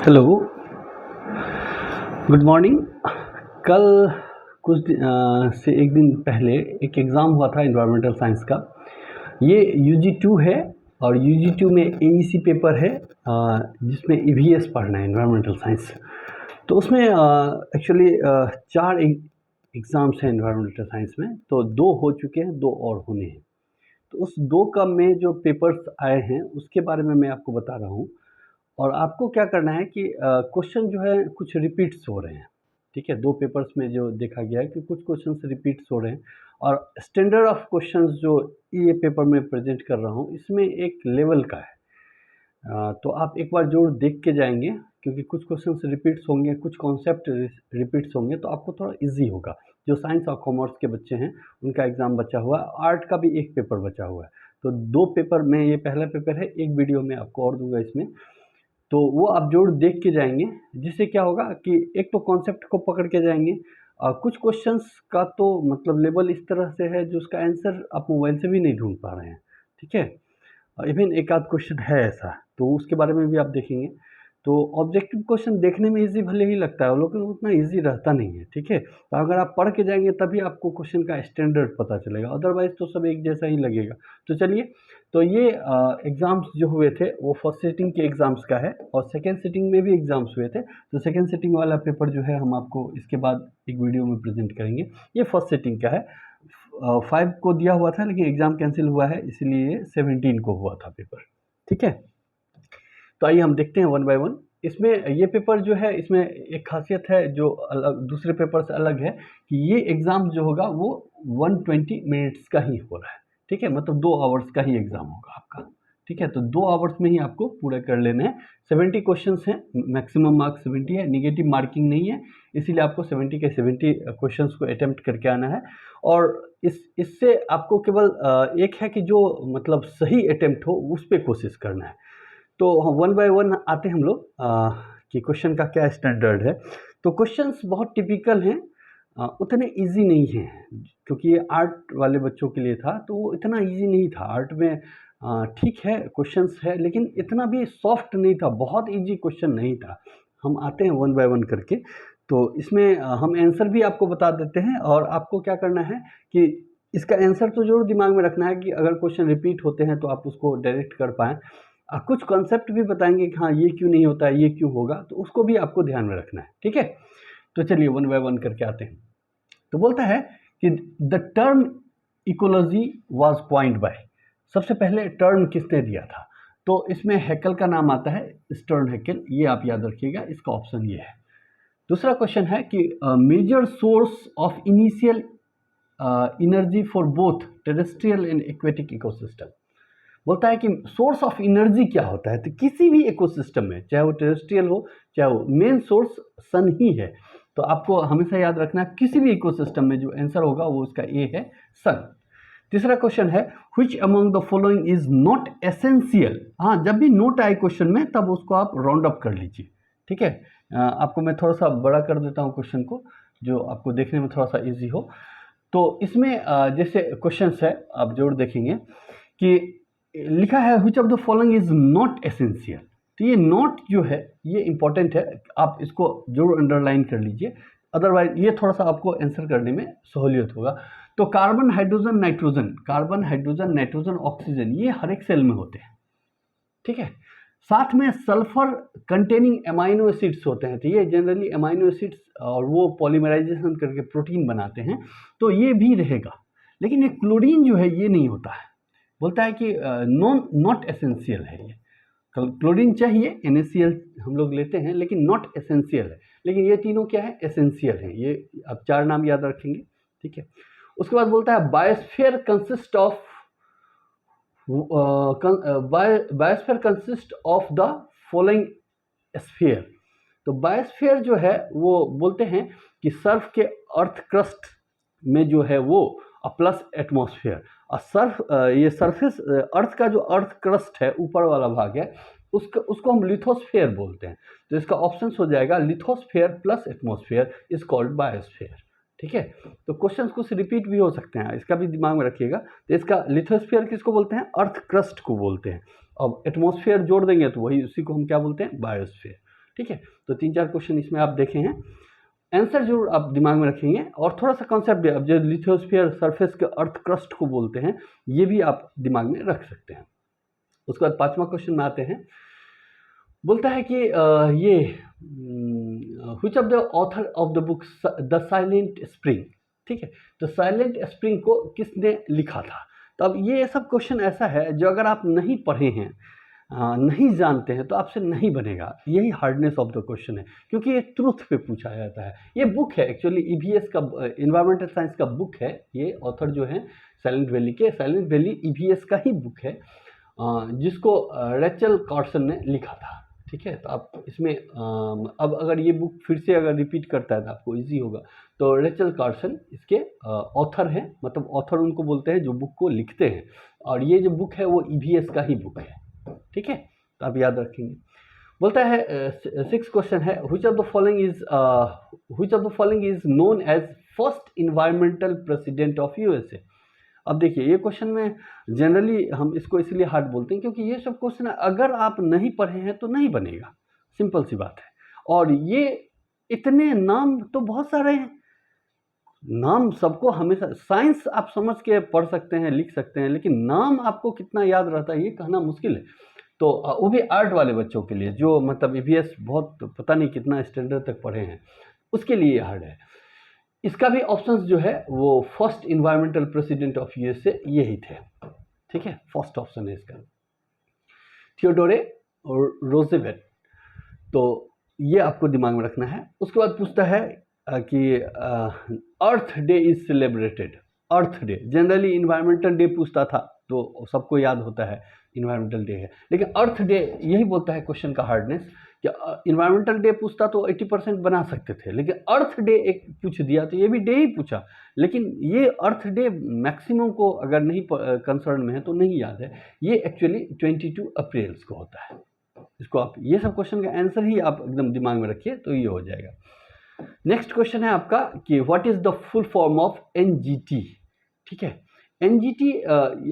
Hello, good morning. कल से एक दिन पहले एक एग्ज़ाम हुआ था एनवायरमेंटल साइंस का। ये UG2 है और UG2 में AEC पेपर है जिसमें EVS पढ़ना है, एनवायरमेंटल साइंस। तो उसमें एक्चुअली 4 एग्ज़ाम्स हैं एनवायरमेंटल साइंस में, तो 2 हो चुके हैं, 2 और होने हैं। तो उस 2 का में जो पेपर्स आए हैं उसके बारे में मैं आपको बता रहा हूँ। और आपको क्या करना है कि क्वेश्चन जो है कुछ रिपीट्स हो रहे हैं, ठीक है। 2 पेपर्स में जो देखा गया है कि कुछ क्वेश्चंस रिपीट्स हो रहे हैं और स्टैंडर्ड ऑफ क्वेश्चंस जो ये पेपर में प्रेजेंट कर रहा हूँ इसमें एक लेवल का है। तो आप एक बार ज़रूर देख के जाएंगे क्योंकि कुछ क्वेश्चंस रिपीट्स होंगे, कुछ कॉन्सेप्ट रिपीट्स होंगे, तो आपको थोड़ा इजी होगा। जो साइंस और कॉमर्स के बच्चे हैं उनका एग्ज़ाम बचा हुआ है, आर्ट का भी एक पेपर बचा हुआ है। तो 2 पेपर में ये पहला पेपर है, एक वीडियो में आपको और दूंगा इसमें, तो वो आप ज़रूर देख के जाएंगे। जिससे क्या होगा कि एक तो कॉन्सेप्ट को पकड़ के जाएंगे और कुछ क्वेश्चंस का तो मतलब लेवल इस तरह से है जो उसका आंसर आप मोबाइल से भी नहीं ढूंढ पा रहे हैं, ठीक है। इवन एक आध क्वेश्चन है ऐसा, तो उसके बारे में भी आप देखेंगे। तो ऑब्जेक्टिव क्वेश्चन देखने में इजी भले ही लगता है लेकिन उतना इजी रहता नहीं है, ठीक है। तो अगर आप पढ़ के जाएंगे तभी आपको क्वेश्चन का स्टैंडर्ड पता चलेगा, अदरवाइज तो सब एक जैसा ही लगेगा। तो चलिए, तो ये एग्ज़ाम्स जो हुए थे वो फर्स्ट सिटिंग के एग्ज़ाम्स का है और सेकेंड सिटिंग में भी एग्ज़ाम्स हुए थे। तो सेकेंड सिटिंग वाला पेपर जो है हम आपको इसके बाद एक वीडियो में प्रेजेंट करेंगे। ये फर्स्ट सिटिंग का है। 5 को दिया हुआ था लेकिन एग्ज़ाम कैंसिल हुआ है, इसलिए 17 को हुआ था पेपर, ठीक है। तो आइए हम देखते हैं वन बाय वन। इसमें ये पेपर जो है, इसमें एक खासियत है जो अलग दूसरे पेपर से अलग है कि ये एग्ज़ाम जो होगा वो 120 मिनट्स का ही हो रहा है, ठीक है। मतलब 2 आवर्स का ही एग्ज़ाम होगा आपका, ठीक है। तो 2 आवर्स में ही आपको पूरा कर लेना है। 70 क्वेश्चंस हैं, मैक्सिमम मार्क्स 70 है, नेगेटिव मार्किंग नहीं है, इसीलिए आपको 70 के 70 क्वेश्चंस को अटेम्प्ट करके आना है। और इससे आपको केवल एक है कि जो मतलब सही अटेम्प्ट हो उस पर कोशिश करना है। तो वन बाय वन आते हैं हम लोग कि क्वेश्चन का क्या स्टैंडर्ड है। तो क्वेश्चंस बहुत टिपिकल हैं, उतने इजी नहीं हैं क्योंकि ये आर्ट वाले बच्चों के लिए था, तो वो इतना इजी नहीं था। आर्ट में ठीक है क्वेश्चंस है लेकिन इतना भी सॉफ्ट नहीं था, बहुत इजी क्वेश्चन नहीं था। हम आते हैं वन बाय वन करके। तो इसमें हम आंसर भी आपको बता देते हैं और आपको क्या करना है कि इसका आंसर तो जरूर दिमाग में रखना है कि अगर क्वेश्चन रिपीट होते हैं तो आप उसको डायरेक्ट कर पाएँ। कुछ कॉन्सेप्ट भी बताएंगे कि हाँ ये क्यों नहीं होता है, ये क्यों होगा, तो उसको भी आपको ध्यान में रखना है, ठीक है। तो चलिए वन बाय वन करके आते हैं। तो बोलता है कि the term ecology was coined by, सबसे पहले टर्म किसने दिया था। तो इसमें हैकेल का नाम आता है, स्टर्न हैकेल, ये आप याद रखिएगा, इसका ऑप्शन ये है। दूसरा क्वेश्चन है कि major source of initial energy for both terrestrial and aquatic ecosystem. बोलता है कि सोर्स ऑफ एनर्जी क्या होता है। तो किसी भी इकोसिस्टम में, चाहे वो टेरेस्ट्रियल हो चाहे वो, मेन सोर्स सन ही है। तो आपको हमेशा याद रखना है किसी भी इकोसिस्टम में जो आंसर होगा वो उसका ए है, सन। तीसरा क्वेश्चन है which among the following is not essential. हाँ, जब भी नोट आए क्वेश्चन में तब उसको आप राउंड अप कर लीजिए, ठीक है। आपको मैं थोड़ा सा बड़ा कर देता हूँ क्वेश्चन को, जो आपको देखने में थोड़ा सा इजी हो। तो इसमें जैसे क्वेश्चंस है आप जरूर देखेंगे कि लिखा है which of the following is not essential. तो ये नॉट जो है ये इंपॉर्टेंट है, आप इसको जरूर अंडरलाइन कर लीजिए, अदरवाइज ये थोड़ा सा आपको आंसर करने में सहूलियत होगा। तो कार्बन हाइड्रोजन नाइट्रोजन, ऑक्सीजन, ये हर एक सेल में होते हैं, ठीक है। साथ में सल्फर कंटेनिंग एमाइनो एसिड्स होते हैं, तो ये जनरली एमाइनो एसिड्स और वो पॉलीमराइजेशन करके प्रोटीन बनाते हैं, तो ये भी रहेगा। लेकिन ये क्लोरीन जो है ये नहीं होता है, बोलता है कि नॉट एसेंशियल है ये। क्लोरीन चाहिए, NaCl हम लोग लेते हैं लेकिन नॉट एसेंशियल है। लेकिन ये तीनों क्या है, एसेंशियल है। ये आप 4 नाम याद रखेंगे, ठीक है। उसके बाद बोलता है biosphere consist of biosphere consist of the following sphere. तो बायोस्फीयर जो है वो बोलते हैं कि सर्फ के अर्थ क्रस्ट में जो है वो प्लस एटमॉस्फेयर, और सर्फ ये सरफेस अर्थ का जो अर्थ क्रस्ट है ऊपर वाला भाग है उसको हम लिथोस्फेयर बोलते हैं। तो इसका ऑप्शन हो जाएगा lithosphere plus atmosphere is called biosphere, ठीक है। तो क्वेश्चंस कुछ रिपीट भी हो सकते हैं, इसका भी दिमाग में रखिएगा। तो इसका लिथोस्फेयर किसको बोलते हैं, अर्थ क्रस्ट को बोलते हैं। अब एटमॉस्फेयर जोड़ देंगे तो वही, उसी को हम क्या बोलते हैं, बायोस्फेयर, ठीक है, तो 3-4 क्वेश्चन इसमें आप देखे हैं, आंसर जरूर आप दिमाग में रखेंगे और थोड़ा सा कॉन्सेप्ट भी, अब जो लिथोस्फीयर सरफेस के अर्थ क्रस्ट को बोलते हैं, ये भी आप दिमाग में रख सकते हैं। उसके बाद 5वां क्वेश्चन में आते हैं, बोलता है कि ये which of the author of the book the silent spring, ठीक है, तो साइलेंट स्प्रिंग को किसने लिखा था। तो अब ये सब क्वेश्चन ऐसा है जो अगर आप नहीं पढ़े हैं, नहीं जानते हैं, तो आपसे नहीं बनेगा। यही हार्डनेस ऑफ द क्वेश्चन है, क्योंकि ये ट्रूथ पे पूछा जाता है। ये बुक है एक्चुअली ईवीएस का, इन्वायरमेंटल साइंस का बुक है। ये ऑथर जो है साइलेंट वैली के, साइलेंट वैली ईवीएस का ही बुक है, जिसको रेचल कार्सन ने लिखा था। ठीक है, तो आप इसमें अब अगर ये बुक फिर से अगर रिपीट करता है तो आपको इजी होगा। तो रेचल कार्सन इसके ऑथर हैं, मतलब ऑथर उनको बोलते हैं जो बुक को लिखते हैं, और ये जो बुक है वो ईवीएस का ही बुक है। ठीक है, तो आप याद रखेंगे। बोलता है 6 क्वेश्चन है, which of the following is known as first environmental president of USA. अब देखिए ये क्वेश्चन में जनरली हम इसको इसलिए हार्ड बोलते हैं क्योंकि ये सब क्वेश्चन अगर आप नहीं पढ़े हैं तो नहीं बनेगा, सिंपल सी बात है। और ये इतने नाम तो बहुत सारे हैं, नाम सबको हमेशा, साइंस आप समझ के पढ़ सकते हैं, लिख सकते हैं, लेकिन नाम आपको कितना याद रहता है ये कहना मुश्किल है। तो वो भी आर्ट वाले बच्चों के लिए, जो मतलब ईवीएस बहुत पता नहीं कितना स्टैंडर्ड तक पढ़े हैं, उसके लिए हार्ड है। इसका भी ऑप्शंस जो है वो first environmental president of USA यही थे। ठीक है, फर्स्ट ऑप्शन है इसका, थियोडोरे और रोजेवेट। तो ये आपको दिमाग में रखना है। उसके बाद पूछता है कि Earth Day is celebrated. Earth Day generally environmental day पूछता था तो सबको याद होता है इन्वायरमेंटल डे है, लेकिन अर्थ डे यही बोलता है क्वेश्चन का हार्डनेस कि इन्वायरमेंटल डे पूछता तो 80% बना सकते थे, लेकिन अर्थ डे एक पूछ दिया तो ये भी डे ही पूछा। लेकिन ये अर्थ डे मैक्सिमम को अगर नहीं कंसर्न में है तो नहीं याद है, ये एक्चुअली 22 अप्रैल को होता है। इसको आप ये सब क्वेश्चन का आंसर ही आप एकदम दिमाग में रखिए तो ये हो जाएगा। नेक्स्ट क्वेश्चन है आपका कि what is the full form of NGT. ठीक है, एनजीटी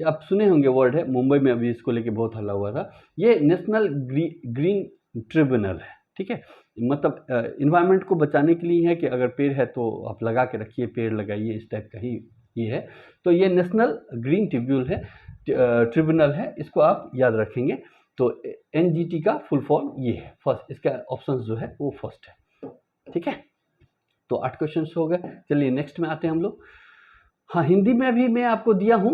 आप सुने होंगे वर्ड है, मुंबई में अभी इसको लेके बहुत हल्ला हुआ था। ये नेशनल ग्रीन ट्रिब्यूनल है। ठीक है, मतलब इन्वायरमेंट को बचाने के लिए है कि अगर पेड़ है तो आप लगा के रखिए, पेड़ लगाइए, इस टाइप का ही ये है। तो ये नेशनल ग्रीन ट्रिब्यूनल है, इसको आप याद रखेंगे। तो एनजीटी का फुल फॉर्म ये है, फर्स्ट इसका ऑप्शन जो है वो फर्स्ट है। ठीक है, तो 8 क्वेश्चन हो गए। चलिए नेक्स्ट में आते हैं हम लोग। हाँ, हिंदी में भी मैं आपको दिया हूँ,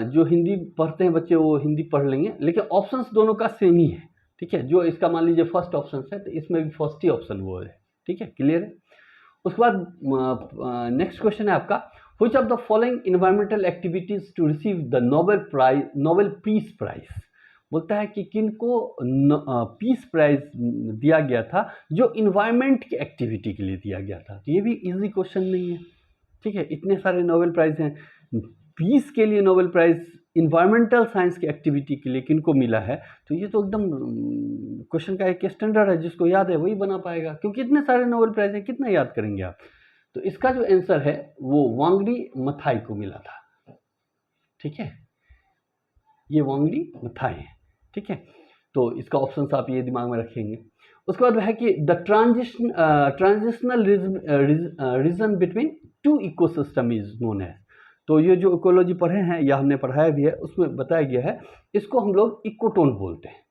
जो हिंदी पढ़ते हैं बच्चे वो हिंदी पढ़ लेंगे, लेकिन ऑप्शंस दोनों का सेम ही है। ठीक है, जो इसका मान लीजिए फर्स्ट ऑप्शन है तो इसमें भी फर्स्ट ही ऑप्शन वो है। ठीक है, क्लियर है। उसके बाद नेक्स्ट क्वेश्चन है आपका, which of the following environmental activities to receive the Nobel peace prize. बोलता है कि किनको पीस प्राइज दिया गया था जो इन्वायरमेंट की एक्टिविटी के लिए दिया गया था। तो ये भी इजी क्वेश्चन नहीं है। ठीक है, इतने सारे नोबेल प्राइज हैं, पीस के लिए नोबेल प्राइज इन्वायरमेंटल साइंस की एक्टिविटी के लिए किनको मिला है, तो ये तो एकदम क्वेश्चन का एक स्टैंडर्ड है, जिसको याद है वही बना पाएगा, क्योंकि इतने सारे नोबेल प्राइज हैं, कितना याद करेंगे आप। तो इसका जो आंसर है वो वांगडी मथाई को मिला था। ठीक है, ये वांगडी मथाई है। ठीक है, तो इसका ऑप्शन आप ये दिमाग में रखेंगे। उसके बाद है कि the transitional region between two ecosystem is known as. तो ये जो इकोलॉजी पढ़े हैं या हमने पढ़ाया भी है, उसमें बताया गया है इसको हम लोग इकोटोन बोलते हैं।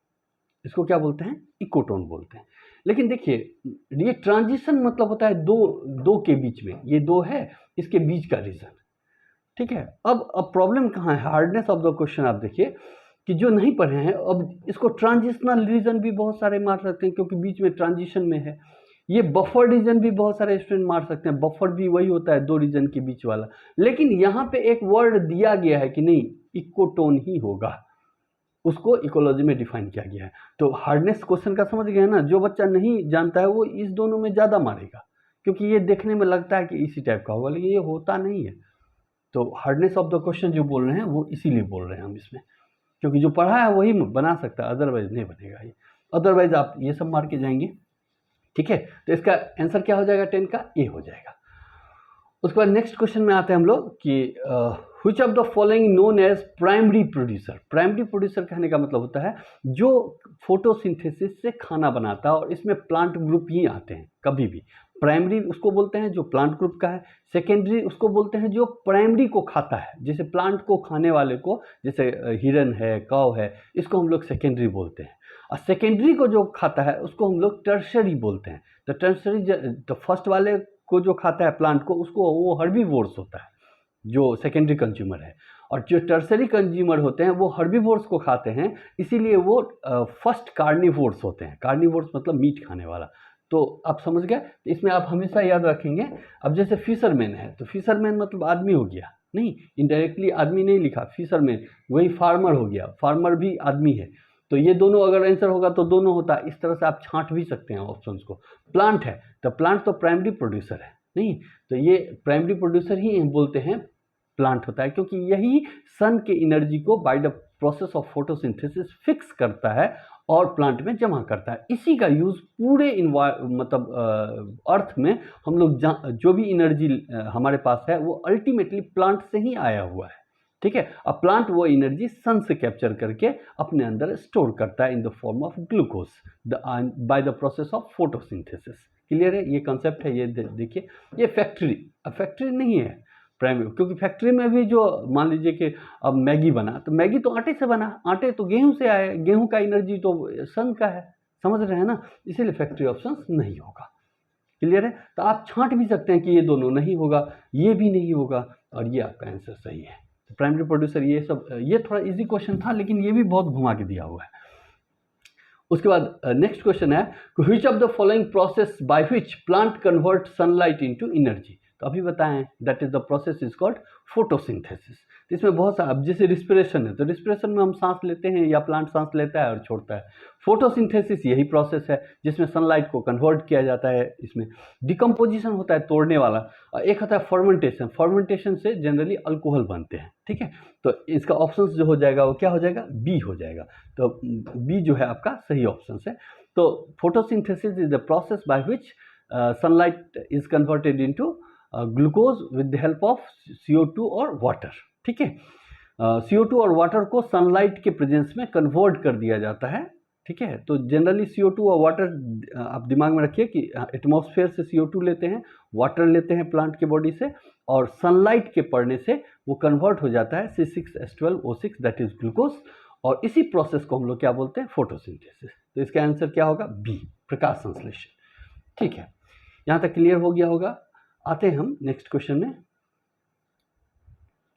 इसको क्या बोलते हैं? इकोटोन बोलते हैं। लेकिन देखिए ये ट्रांजिशन मतलब होता है दो के बीच में, ये दो है, इसके बीच का रीजन। ठीक है, अब प्रॉब्लम कहाँ है, हार्डनेस ऑफ द क्वेश्चन आप देखिए कि जो नहीं पढ़े हैं, अब इसको ट्रांजिशनल रीजन भी बहुत सारे मार सकते हैं क्योंकि बीच में ट्रांजिशन में है। ये बफर रीजन भी बहुत सारे स्टूडेंट मार सकते हैं, बफर भी वही होता है दो रीजन के बीच वाला। लेकिन यहाँ पे एक वर्ड दिया गया है कि नहीं, इकोटोन ही होगा, उसको इकोलॉजी में डिफाइन किया गया है। तो हार्डनेस क्वेश्चन का समझ गए ना, जो बच्चा नहीं जानता है वो इस दोनों में ज़्यादा मारेगा, क्योंकि ये देखने में लगता है कि इसी टाइप का होगा, लेकिन ये होता नहीं है। तो हार्डनेस ऑफ द क्वेश्चन जो बोल रहे हैं वो इसीलिए बोल रहे हैं हम इसमें, क्योंकि जो पढ़ा है वही बना सकता है, अदरवाइज नहीं बनेगा ये। अदरवाइज आप ये सब मार के जाएंगे। ठीक है, तो इसका आंसर क्या हो जाएगा 10 का? ए हो जाएगा। उसके बाद नेक्स्ट क्वेश्चन में आते हैं हम लोग कि which of the following known as primary producer. Primary producer कहने का मतलब होता है जो फोटोसिंथेसिस से खाना बनाता है, और इसमें प्लांट ग्रुप ही आते हैं कभी भी। प्राइमरी उसको बोलते हैं जो प्लांट ग्रुप का है, सेकेंडरी उसको बोलते हैं जो प्राइमरी को खाता है, जैसे प्लांट को खाने वाले को, जैसे हिरन है, काव है, इसको हम लोग सेकेंडरी बोलते हैं। और सेकेंडरी को जो खाता है उसको हम लोग टर्शरी बोलते हैं। तो टर्शरी तो फर्स्ट वाले को जो खाता है प्लांट को, उसको वो हर्बीवोर्स होता है जो सेकेंडरी कंज्यूमर है, और जो टर्सरी कंज्यूमर होते हैं वो हर्बीवोर्स को खाते हैं, इसीलिए वो फर्स्ट कार्निवोर्स होते हैं। कार्निवोर्स मतलब मीट खाने वाला। तो आप समझ गए, इसमें आप हमेशा याद रखेंगे। अब जैसे फिशरमैन है, तो फिशरमैन मतलब आदमी हो गया, नहीं इनडायरेक्टली आदमी नहीं लिखा, फिशरमैन वही फार्मर हो गया, फार्मर भी आदमी है। तो ये दोनों अगर आंसर होगा तो दोनों होता है, इस तरह से आप छांट भी सकते हैं ऑप्शंस को। प्लांट है तो प्लांट तो प्राइमरी प्रोड्यूसर है, नहीं तो ये प्राइमरी प्रोड्यूसर ही हम बोलते हैं प्लांट होता है, क्योंकि यही सन के एनर्जी को by the process of photosynthesis fix करता है और प्लांट में जमा करता है। इसी का यूज़ पूरे मतलब अर्थ में हम लोग जो भी एनर्जी हमारे पास है वो अल्टीमेटली प्लांट से ही आया हुआ है, ठीक है। अब प्लांट वो एनर्जी सन से कैप्चर करके अपने अंदर स्टोर करता है in the form of glucose by the process of photosynthesis. Clear है, ये कंसेप्ट है। ये देखिए, ये फैक्ट्री, अब फैक्ट्री नहीं है प्राइमरी, क्योंकि फैक्ट्री में भी जो मान लीजिए कि अब मैगी बना, तो मैगी तो आटे से बना, आटे तो गेहूं से आए, गेहूं का एनर्जी तो सन का है, समझ रहे हैं ना, इसीलिए फैक्ट्री ऑप्शन नहीं होगा। क्लियर है, तो आप छांट भी सकते हैं कि ये दोनों नहीं होगा, ये भी नहीं होगा, और ये आपका आंसर सही है। तो प्राइमरी प्रोड्यूसर, ये सब, ये थोड़ा इजी क्वेश्चन था, लेकिन ये भी बहुत घुमा के दिया हुआ है। उसके बाद नेक्स्ट क्वेश्चन है, which of the following process by which plant convert sunlight into energy. तो अभी बताएं, that is the process is called photosynthesis. तो इसमें बहुत सारा, अब जैसे रिस्पिरेशन है, तो रिस्पिरेशन में हम सांस लेते हैं या प्लांट सांस लेता है और छोड़ता है। फोटोसिंथेसिस यही प्रोसेस है जिसमें सनलाइट को कन्वर्ट किया जाता है। इसमें डिकम्पोजिशन होता है, तोड़ने वाला, और एक होता है फर्मेंटेशन। फर्मेंटेशन से जनरली अल्कोहल बनते हैं, ठीक है। तो इसका ऑप्शन जो हो जाएगा वो क्या हो जाएगा, बी हो जाएगा। तो बी जो है आपका सही ऑप्शन है। तो photosynthesis is the process by which sunlight is converted into glucose with the help of CO2 और वाटर, ठीक है। CO2 और वाटर को सनलाइट के प्रेजेंस में कन्वर्ट कर दिया जाता है, ठीक है। तो जनरली CO2 और वाटर आप दिमाग में रखिए कि एटमॉस्फेयर से CO2 लेते हैं, वाटर लेते हैं प्लांट के बॉडी से, और सनलाइट के पड़ने से वो कन्वर्ट हो जाता है C6H12O6 दैट इज ग्लूकोज, और इसी प्रोसेस को हम लोग क्या बोलते हैं, फोटोसिंथेसिस। तो इसका आंसर क्या होगा, बी, प्रकाश संश्लेषण, ठीक है। यहाँ तक क्लियर हो गया होगा। आते हैं हम नेक्स्ट क्वेश्चन में,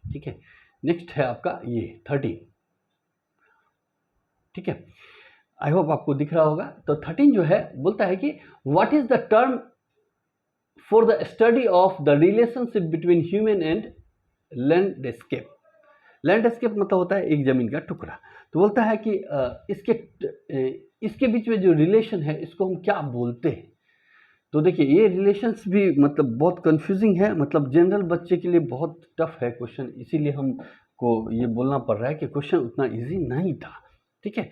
ठीक है। नेक्स्ट है आपका ये 13, ठीक है। आई होप आपको दिख रहा होगा। तो 13 जो है बोलता है कि what is the term for the study of the relationship between human and landscape. Landscape मतलब होता है एक जमीन का टुकड़ा। तो बोलता है कि इसके बीच में जो रिलेशन है इसको हम क्या बोलते हैं। तो देखिए, ये रिलेशंस भी मतलब बहुत कंफ्यूजिंग है, मतलब जनरल बच्चे के लिए बहुत टफ है क्वेश्चन, इसीलिए हमको ये बोलना पड़ रहा है कि क्वेश्चन उतना इजी नहीं था, ठीक है।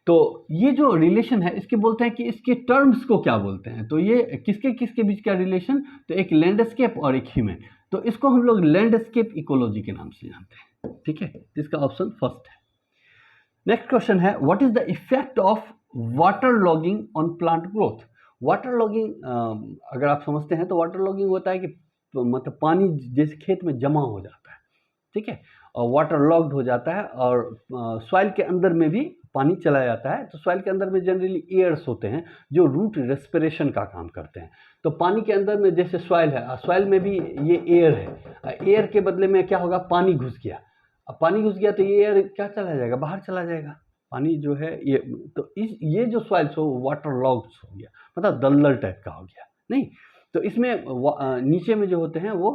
तो ये जो रिलेशन है इसके बोलते हैं कि इसके टर्म्स को क्या बोलते हैं। तो ये किसके किसके बीच का रिलेशन, तो एक लैंडस्केप और एक ह्यूमन, तो इसको हम लोग लैंडस्केप इकोलॉजी के नाम से जानते हैं, ठीक है। इसका ऑप्शन फर्स्ट है। नेक्स्ट क्वेश्चन है, what is the effect of water logging on plant growth. Water logging अगर आप समझते हैं तो वाटर लॉगिंग होता है कि मतलब पानी जैसे खेत में जमा हो जाता है, ठीक है, और वाटर लॉग्ड हो जाता है, और सॉइल के अंदर में भी पानी चला जाता है। तो सॉइल के अंदर में जनरली एयर्स होते हैं जो रूट रेस्पिरेशन का काम करते हैं। तो पानी के अंदर में जैसे सॉइल है, सॉइल में भी ये एयर है, एयर के बदले में क्या होगा, पानी घुस गया। अब पानी घुस गया तो ये एयर क्या चला जाएगा, बाहर चला जाएगा। पानी जो है ये, तो ये जो सॉइल्स हो वाटर लॉग्ड हो गया, मतलब दलदल टाइप का हो गया, नहीं। तो इसमें नीचे में जो होते हैं वो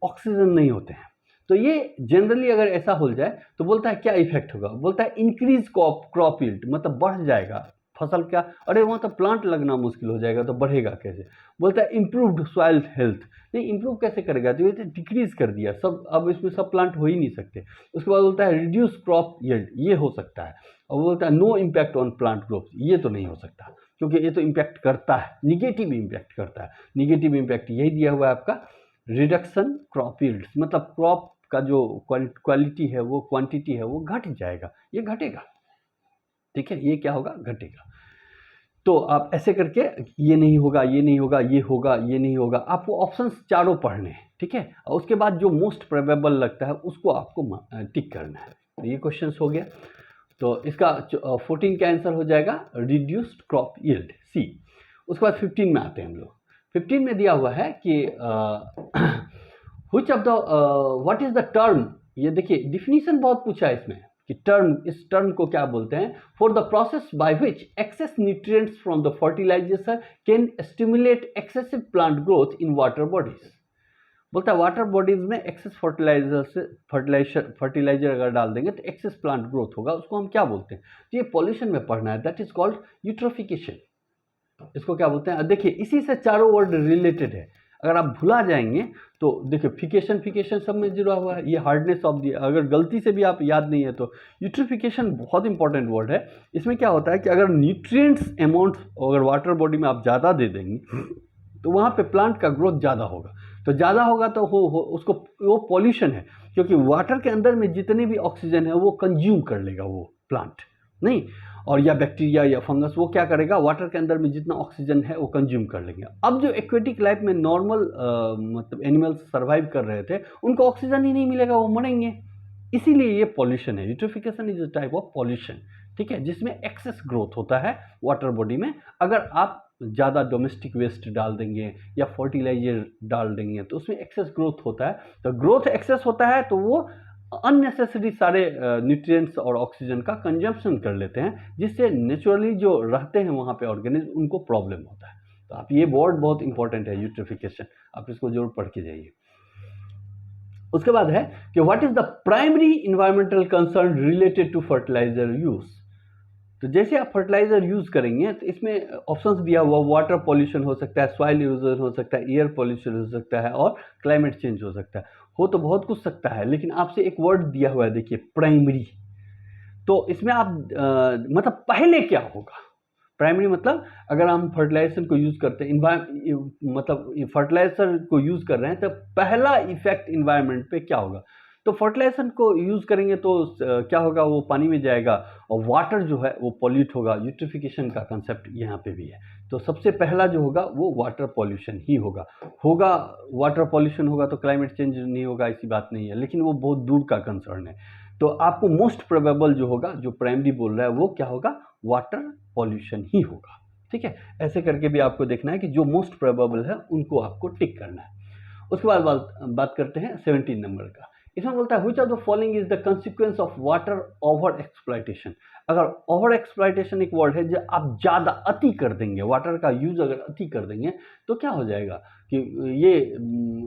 ऑक्सीजन नहीं होते हैं। तो ये जनरली अगर ऐसा हो जाए तो बोलता है क्या इफेक्ट होगा, बोलता है इंक्रीज क्रॉप यील्ड, मतलब बढ़ जाएगा फसल। क्या, अरे वहाँ तो प्लांट लगना मुश्किल हो जाएगा, तो बढ़ेगा कैसे। बोलता है इम्प्रूव्ड सॉइल हेल्थ, नहीं इम्प्रूव कैसे करेगा, तो ये तो डिक्रीज कर दिया सब, अब इसमें सब प्लांट हो ही नहीं सकते। उसके बाद बोलता है रिड्यूस क्रॉप यील्ड, ये हो सकता है। और बोलता है no impact on plant growth, ये तो नहीं हो सकता, क्योंकि ये तो इम्पैक्ट करता है, निगेटिव इम्पैक्ट करता है। निगेटिव इम्पैक्ट यही दिया हुआ है आपका रिडक्शन क्रॉप यील्ड्स, मतलब क्रॉप का जो क्वालिटी है वो क्वांटिटी है वो घट जाएगा, ये घटेगा। ठीक है, ये क्या होगा, घटेगा। तो आप ऐसे करके ये नहीं होगा, ये नहीं होगा, ये होगा, ये नहीं होगा, आपको ऑप्शंस चारों पढ़ने हैं। ठीक है, और उसके बाद जो मोस्ट प्रोबेबल लगता है उसको आपको टिक करना है। तो ये क्वेश्चन हो गया। तो इसका 14 का आंसर हो जाएगा रिड्यूस्ड क्रॉप यील्ड, सी। उसके बाद 15 में आते हैं हम लोग। 15 में दिया हुआ है कि which of the what is the term, ये देखिए डिफिनीशन बहुत पूछा है इसमें कि टर्म, इस टर्म को क्या बोलते हैं। For the process by which excess nutrients from the fertilization can stimulate excessive plant growth in water bodies. बोलता है वाटर बॉडीज में एक्सेस फर्टिलाइजर अगर डाल देंगे तो एक्सेस प्लांट ग्रोथ होगा, उसको हम क्या बोलते हैं। तो ये पॉल्यूशन में पढ़ना है, दैट इज कॉल्ड यूट्रोफिकेशन। इसको क्या बोलते हैं, देखिए इसी से चारों वर्ड रिलेटेड है। अगर आप भुला जाएंगे तो देखिए फिकेशन सब में जुड़ा हुआ है। ये हार्डनेस ऑफ दी, अगर गलती से भी आप याद नहीं है तो यूट्रिफिकेशन बहुत इंपॉर्टेंट वर्ड है। इसमें क्या होता है कि अगर न्यूट्रिएंट्स अमाउंट अगर वाटर बॉडी में आप ज़्यादा दे देंगे तो वहाँ पे प्लांट का ग्रोथ ज़्यादा होगा। तो ज़्यादा होगा तो उसको वो पॉल्यूशन है, क्योंकि वाटर के अंदर में जितनी भी ऑक्सीजन है वो कंज्यूम कर लेगा वो प्लांट, नहीं, और या बैक्टीरिया या फंगस वो क्या करेगा, वाटर के अंदर में जितना ऑक्सीजन है वो कंज्यूम कर लेंगे। अब जो एक्वेटिक लाइफ में नॉर्मल मतलब एनिमल्स सर्वाइव कर रहे थे उनको ऑक्सीजन ही नहीं मिलेगा, वो मरेंगे। इसीलिए ये पॉल्यूशन है। Eutrophication is a type of pollution, ठीक है, जिसमें एक्सेस ग्रोथ होता है वाटर बॉडी में। अगर आप ज़्यादा डोमेस्टिक वेस्ट डाल देंगे या फर्टिलाइजर डाल देंगे तो उसमें एक्सेस ग्रोथ होता है। तो ग्रोथ एक्सेस होता है तो वो अननेसेसरी सारे न्यूट्रिएंट्स और ऑक्सीजन का कंजम्पशन कर लेते हैं, जिससे नेचुरली जो रहते हैं वहाँ पे ऑर्गेनिज्म उनको प्रॉब्लम होता है। तो आप ये वर्ड बहुत इंपॉर्टेंट है यूट्रिफिकेशन, आप इसको जरूर पढ़ के जाइए। उसके बाद है कि what is the primary environmental concern related to fertilizer use. तो जैसे आप फर्टिलाइजर यूज करेंगे तो इसमें ऑप्शंस दिया हुआ वाटर पॉल्यूशन हो सकता है, सॉइल इरोजन हो सकता है, एयर पॉल्यूशन हो सकता है और क्लाइमेट चेंज हो सकता है। हो तो बहुत कुछ सकता है, लेकिन आपसे एक वर्ड दिया हुआ है, देखिए प्राइमरी। तो इसमें आप मतलब पहले क्या होगा। प्राइमरी मतलब अगर हम फर्टिलाइजर को यूज करते हैं, मतलब फर्टिलाइजर को यूज कर रहे हैं तो पहला इफेक्ट इन्वायरमेंट पे क्या होगा। तो फर्टिलाइजर को यूज करेंगे तो क्या होगा, वो पानी में जाएगा और वाटर जो है वो पॉल्यूट होगा। यूट्रिफिकेशन का कंसेप्ट यहाँ पे भी है। तो सबसे पहला जो होगा वो वाटर पॉल्यूशन ही होगा। वाटर पॉल्यूशन होगा तो क्लाइमेट चेंज नहीं होगा, ऐसी बात नहीं है, लेकिन वो बहुत दूर का कंसर्न है। तो आपको मोस्ट प्रोबेबल जो होगा, जो प्राइमरी बोल रहा है, वो क्या होगा, वाटर पॉल्यूशन ही होगा। ठीक है, ऐसे करके भी आपको देखना है कि जो मोस्ट प्रोबेबल है उनको आपको टिक करना है। उसके बाद बात करते हैं 17 नंबर का। इसमें बोलता है which of the following is the consequence of water over exploitation. अगर ओवर एक्सप्लॉयटेशन एक वर्ड है, जो आप ज़्यादा अति कर देंगे, वाटर का यूज अगर अति कर देंगे तो क्या हो जाएगा कि ये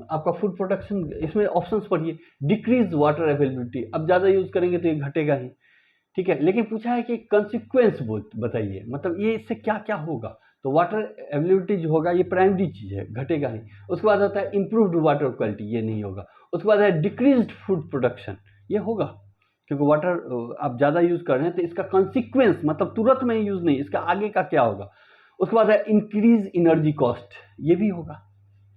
आपका फूड प्रोडक्शन, इसमें ऑप्शंस पढ़िए। डिक्रीज वाटर अवेलेबिलिटी, अब ज़्यादा यूज करेंगे तो ये घटेगा ही, ठीक है, लेकिन पूछा है कि कंसिक्वेंस बताइए, मतलब ये इससे क्या क्या होगा। तो वाटर अवेलेबिलिटी जो होगा ये प्राइमरी चीज़ है, घटेगा ही। उसके बाद आता है इम्प्रूव्ड वाटर क्वालिटी, ये नहीं होगा। उसके बाद है डिक्रीज्ड फूड प्रोडक्शन, ये होगा, क्योंकि वाटर आप ज़्यादा यूज़ कर रहे हैं तो इसका कंसिक्वेंस मतलब तुरंत में यूज़ नहीं, इसका आगे का क्या होगा। उसके बाद है इंक्रीज एनर्जी कॉस्ट, ये भी होगा।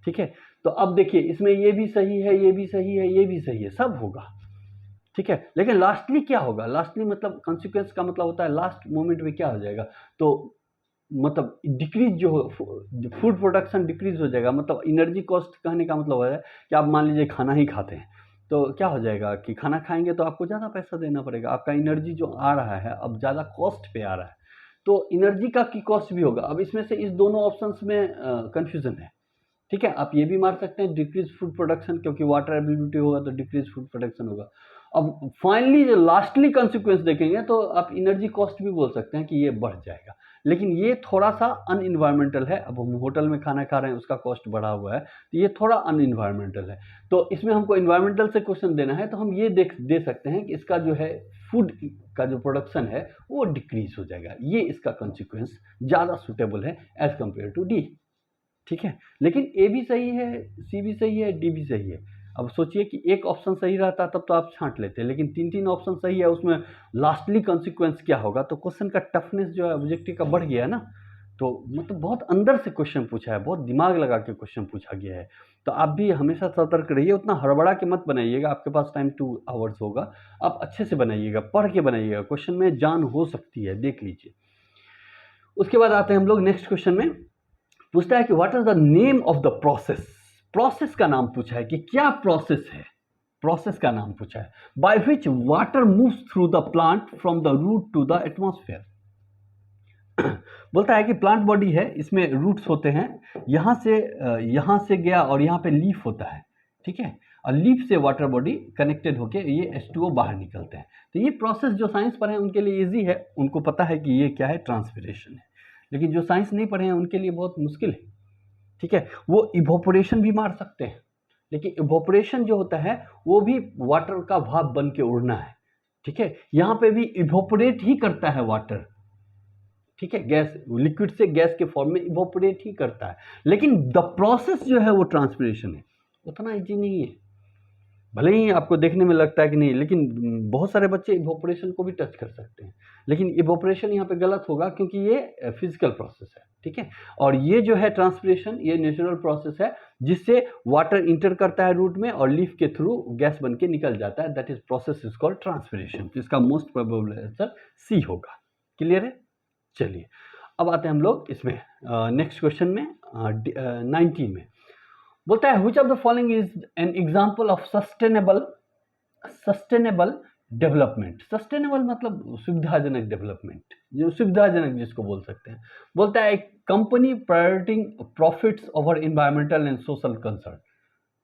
ठीक है, तो अब देखिए इसमें ये भी सही है, ये भी सही है, ये भी सही है, सब होगा। ठीक है, लेकिन लास्टली क्या होगा, लास्टली मतलब कॉन्सिक्वेंस का मतलब होता है लास्ट मोमेंट में क्या हो जाएगा। तो मतलब डिक्रीज जो फूड प्रोडक्शन डिक्रीज हो जाएगा, मतलब एनर्जी कॉस्ट कहने का मतलब है कि आप मान लीजिए खाना ही खाते हैं तो क्या हो जाएगा कि खाना खाएंगे तो आपको ज़्यादा पैसा देना पड़ेगा, आपका एनर्जी जो आ रहा है अब ज़्यादा कॉस्ट पे आ रहा है, तो एनर्जी का की कॉस्ट भी होगा। अब इसमें से इस दोनों ऑप्शंस में कन्फ्यूज़न है। ठीक है, आप ये भी मार सकते हैं डिक्रीज फूड प्रोडक्शन, क्योंकि वाटर अवेलेबिलिटी होगा तो डिक्रीज फूड प्रोडक्शन होगा। अब फाइनली जो लास्टली कॉन्सिक्वेंस देखेंगे तो आप एनर्जी कॉस्ट भी बोल सकते हैं कि ये बढ़ जाएगा, लेकिन ये थोड़ा सा अनइन्वायरमेंटल है। अब हम होटल में खाना खा रहे हैं, उसका कॉस्ट बढ़ा हुआ है, तो ये थोड़ा अनइन्वायरमेंटल है। तो इसमें हमको इन्वायरमेंटल से क्वेश्चन देना है तो हम ये दे सकते हैं कि इसका जो है फूड का जो प्रोडक्शन है वो डिक्रीज हो जाएगा, ये इसका कॉन्सिक्वेंस ज़्यादा सुटेबल है एज कम्पेयर टू डी। ठीक है, लेकिन ए भी सही है, सी भी सही है, डी भी सही है। अब सोचिए कि एक ऑप्शन सही रहता तब तो आप छांट लेते, लेकिन 3 ऑप्शन सही है, उसमें लास्टली कॉन्सिक्वेंस क्या होगा। तो क्वेश्चन का टफनेस जो है ऑब्जेक्टिव का बढ़ गया है ना, तो मतलब बहुत अंदर से क्वेश्चन पूछा है, बहुत दिमाग लगा के क्वेश्चन पूछा गया है। तो आप भी हमेशा सतर्क रहिए, उतना हड़बड़ा के मत बनाइएगा। आपके पास टाइम 2 आवर्स होगा, आप अच्छे से बनाइएगा, पढ़ के बनाइएगा। क्वेश्चन में जान हो सकती है, देख लीजिए। उसके बाद आते हैं हम लोग नेक्स्ट क्वेश्चन में। पूछता है कि what is the name of the process. Process का नाम पूछा है कि क्या प्रोसेस है, प्रोसेस का नाम पूछा है। By which water moves through the plant from the root to the atmosphere. बोलता है कि प्लांट बॉडी है, इसमें रूट्स होते हैं, यहाँ से गया और यहाँ पे लीफ होता है, ठीक है। और लीफ से वाटर बॉडी कनेक्टेड होके ये H2O बाहर निकलते हैं। तो ये प्रोसेस जो साइंस पढ़े हैं उनके लिए इजी है, उनको पता है कि ये क्या है, ट्रांसपिरेशन है। लेकिन जो साइंस नहीं पढ़े हैं उनके लिए बहुत मुश्किल है, ठीक है। वो इवोपोरेशन भी मार सकते हैं, लेकिन इवोपोरेशन जो होता है वो भी वाटर का भाप बन के उड़ना है, ठीक है। यहाँ पे भी इवोपोरेट ही करता है वाटर, ठीक है। गैस, लिक्विड से गैस के फॉर्म में इवोपोरेट ही करता है, लेकिन द प्रोसेस जो है वो ट्रांसपिरेशन है। उतना इजी नहीं है, भले ही आपको देखने में लगता है कि नहीं, लेकिन बहुत सारे बच्चे इवोपोरेशन को भी टच कर सकते हैं। लेकिन इवोपोरेशन यहाँ पे गलत होगा, क्योंकि ये फिजिकल प्रोसेस है, ठीक है। और ये जो है ट्रांसपिरेशन, ये नेचुरल प्रोसेस है, जिससे वाटर इंटर करता है रूट में और लीफ के थ्रू गैस बन के निकल जाता है। That is process is called transpiration. तो इसका मोस्ट प्रोबेबल आंसर सी होगा। क्लियर है? चलिए अब आते हैं हम लोग इसमें नेक्स्ट क्वेश्चन में 19 में। बोलता है which of the following is an example of sustainable development. Sustainable मतलब सुविधाजनक डेवलपमेंट, जो सुविधाजनक जिसको बोल सकते हैं। बोलता है company prioritising profits over environmental and social concern.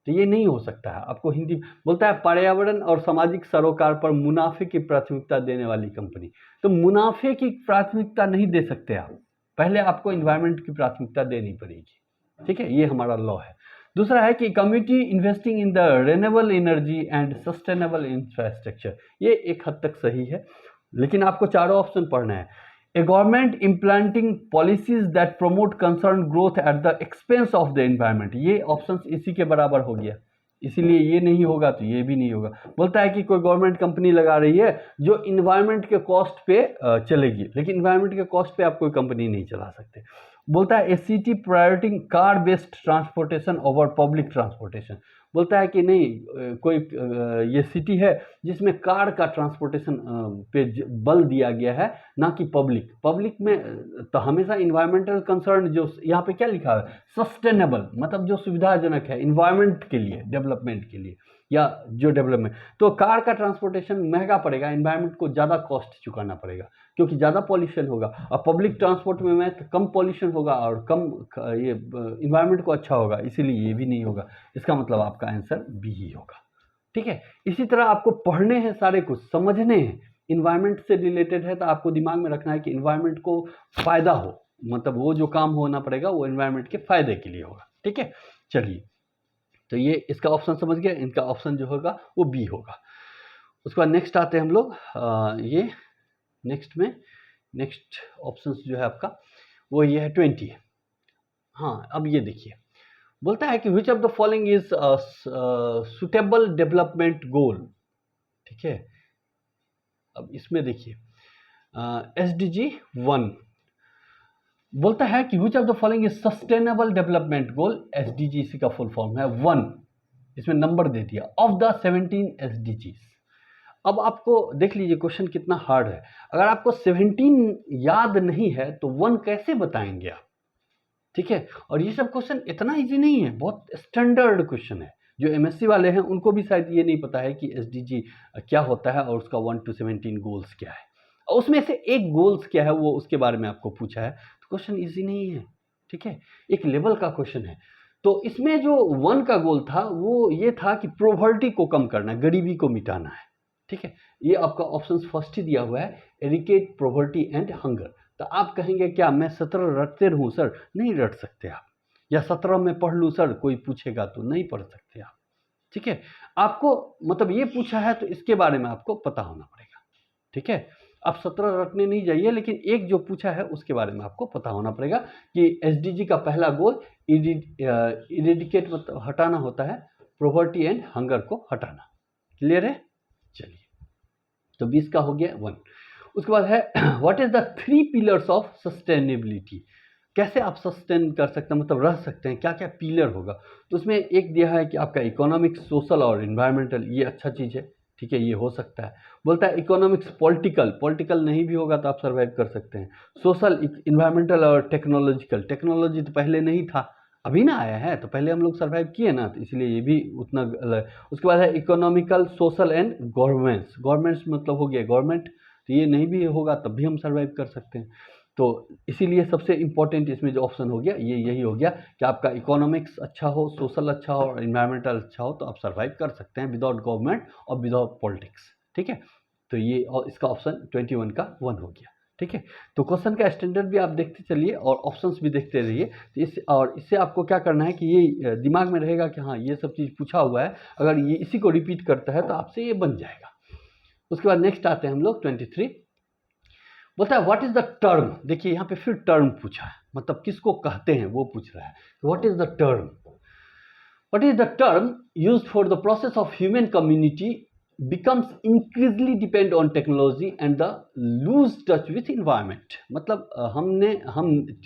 तो ये नहीं हो सकता है, आपको हिंदी। बोलता है पर्यावरण और सामाजिक सरोकार पर मुनाफे की प्राथमिकता देने वाली कंपनी। तो मुनाफे की प्राथमिकता नहीं दे सकते आप, पहले आपको एनवायरमेंट की प्राथमिकता देनी पड़ेगी, ठीक है। ये हमारा लॉ है। दूसरा है कि community investing in the renewable energy and sustainable infrastructure. ये एक हद तक सही है, लेकिन आपको चारों ऑप्शन पढ़ना है। A government implanting policies that promote concern growth at the expense of the environment. ये ऑप्शन इसी के बराबर हो गया, इसीलिए ये नहीं होगा तो ये भी नहीं होगा। बोलता है कि कोई गवर्नमेंट कंपनी लगा रही है जो इन्वायरमेंट के कॉस्ट पे चलेगी, लेकिन इन्वायरमेंट के कॉस्ट पे आप कोई कंपनी नहीं चला सकते। बोलता है a city prioritising car based transportation over public transportation. बोलता है कि नहीं, कोई ये सिटी है जिसमें कार का ट्रांसपोर्टेशन पे बल दिया गया है, ना कि पब्लिक में। तो हमेशा इन्वायरमेंटल कंसर्न, जो यहाँ पे क्या लिखा है, सस्टेनेबल, मतलब जो सुविधाजनक है इन्वायरमेंट के लिए, डेवलपमेंट के लिए, या जो डेवलपमेंट। तो कार का ट्रांसपोर्टेशन महंगा पड़ेगा, इन्वायरमेंट को ज़्यादा कॉस्ट चुकाना पड़ेगा, क्योंकि ज़्यादा पॉल्यूशन होगा। और पब्लिक ट्रांसपोर्ट में तो कम पॉल्यूशन होगा और कम ये इन्वायरमेंट को अच्छा होगा, इसीलिए ये भी नहीं होगा। इसका मतलब आपका आंसर बी ही होगा, ठीक है। इसी तरह आपको पढ़ने हैं, सारे कुछ समझने हैं, इन्वायरमेंट से रिलेटेड है, तो आपको दिमाग में रखना है कि इन्वायरमेंट को फ़ायदा हो, मतलब वो जो काम होना पड़ेगा वो इन्वायरमेंट के फ़ायदे के लिए होगा, ठीक है। चलिए, तो ये इसका ऑप्शन समझ गए, इनका ऑप्शन जो होगा वो बी होगा। उसके बाद नेक्स्ट आते हैं हम लोग ये नेक्स्ट ऑप्शन जो है आपका वो ये है 20। हाँ, अब ये देखिए, बोलता है कि which of the following is suitable development goal, ठीक है। अब इसमें देखिए SDG 1 बोलता है कि which of the following is sustainable development goal. SDG इसी का फुल फॉर्म है 1, इसमें नंबर दे दिया, ऑफ द 17 SDGs। अब आपको देख लीजिए क्वेश्चन कितना हार्ड है। अगर आपको 17 याद नहीं है तो 1 कैसे बताएंगे आप, ठीक है। और ये सब क्वेश्चन इतना इजी नहीं है, बहुत स्टैंडर्ड क्वेश्चन है। जो MSc वाले हैं उनको भी शायद ये नहीं पता है कि SDG क्या होता है और उसका 1 to 17 गोल्स क्या है, और उसमें से एक गोल्स क्या है वो उसके बारे में आपको पूछा है। तो क्वेश्चन इजी नहीं है, ठीक है, एक लेवल का क्वेश्चन है। तो इसमें जो 1 का गोल था वो ये था कि पॉवर्टी को कम करना, गरीबी को मिटाना है, ठीक है। ये आपका ऑप्शन फर्स्ट ही दिया हुआ है, एरिकेट पॉवर्टी एंड हंगर। तो आप कहेंगे क्या मैं 17 रटते रहूं सर? नहीं रट सकते आप। या 17 में पढ़ लूँ सर, कोई पूछेगा तो नहीं पढ़ सकते आप, ठीक है। आपको मतलब ये पूछा है तो इसके बारे में आपको पता होना पड़ेगा, ठीक है। आप 17 रटने नहीं जाइए, लेकिन एक जो पूछा है उसके बारे में आपको पता होना पड़ेगा कि SDG का पहला गोल इरेडिकेट मतलब हटाना होता है, पॉवर्टी एंड हंगर को हटाना। क्लियर है? चलिए, तो 20 का हो गया 1। उसके बाद है what is the 3 pillars of sustainability. कैसे आप सस्टेन कर सकते हैं, मतलब रह सकते हैं, क्या क्या पिलर होगा। तो उसमें एक दिया है कि आपका इकोनॉमिक, सोशल और इन्वायरमेंटल, ये अच्छा चीज़ है, ठीक है, ये हो सकता है। बोलता है इकोनॉमिक्स, पॉलिटिकल, पॉलिटिकल नहीं भी होगा तो आप सर्वाइव कर सकते हैं। सोशल, इन्वायरमेंटल और टेक्नोलॉजिकल, टेक्नोलॉजी तो पहले नहीं था, अभी ना आया है, तो पहले हम लोग सर्वाइव किए ना, तो इसलिए ये भी उतना उसके बाद है economical, social and governance, governance मतलब हो गया गवर्नमेंट, तो ये नहीं भी होगा तब भी हम सर्वाइव कर सकते हैं। तो इसीलिए सबसे इम्पोर्टेंट इसमें जो ऑप्शन हो गया ये यही हो गया कि आपका इकोनॉमिक्स अच्छा हो, सोशल अच्छा हो और इन्वायरमेंटल अच्छा हो, तो आप सर्वाइव कर सकते हैं विदाउट गवर्नमेंट और विदाउट पॉलिटिक्स, ठीक है। तो ये और इसका ऑप्शन 21 का 1 हो गया, ठीक है। तो क्वेश्चन का स्टैंडर्ड भी आप देखते चलिए और ऑप्शंस भी देखते रहिए, तो इससे आपको क्या करना है कि ये दिमाग में रहेगा कि हाँ ये सब चीज़ पूछा हुआ है, अगर ये इसी को रिपीट करता है तो आपसे ये बन जाएगा। उसके बाद नेक्स्ट आते हैं हम लोग 23, बोलता है व्हाट इज द टर्म। देखिए यहाँ पे फिर टर्म पूछा है, मतलब किसको कहते हैं वो पूछ रहा है। What is the term, what is the term used for the process of human community becomes increasingly depend on technology and the lose touch with environment। मतलब हम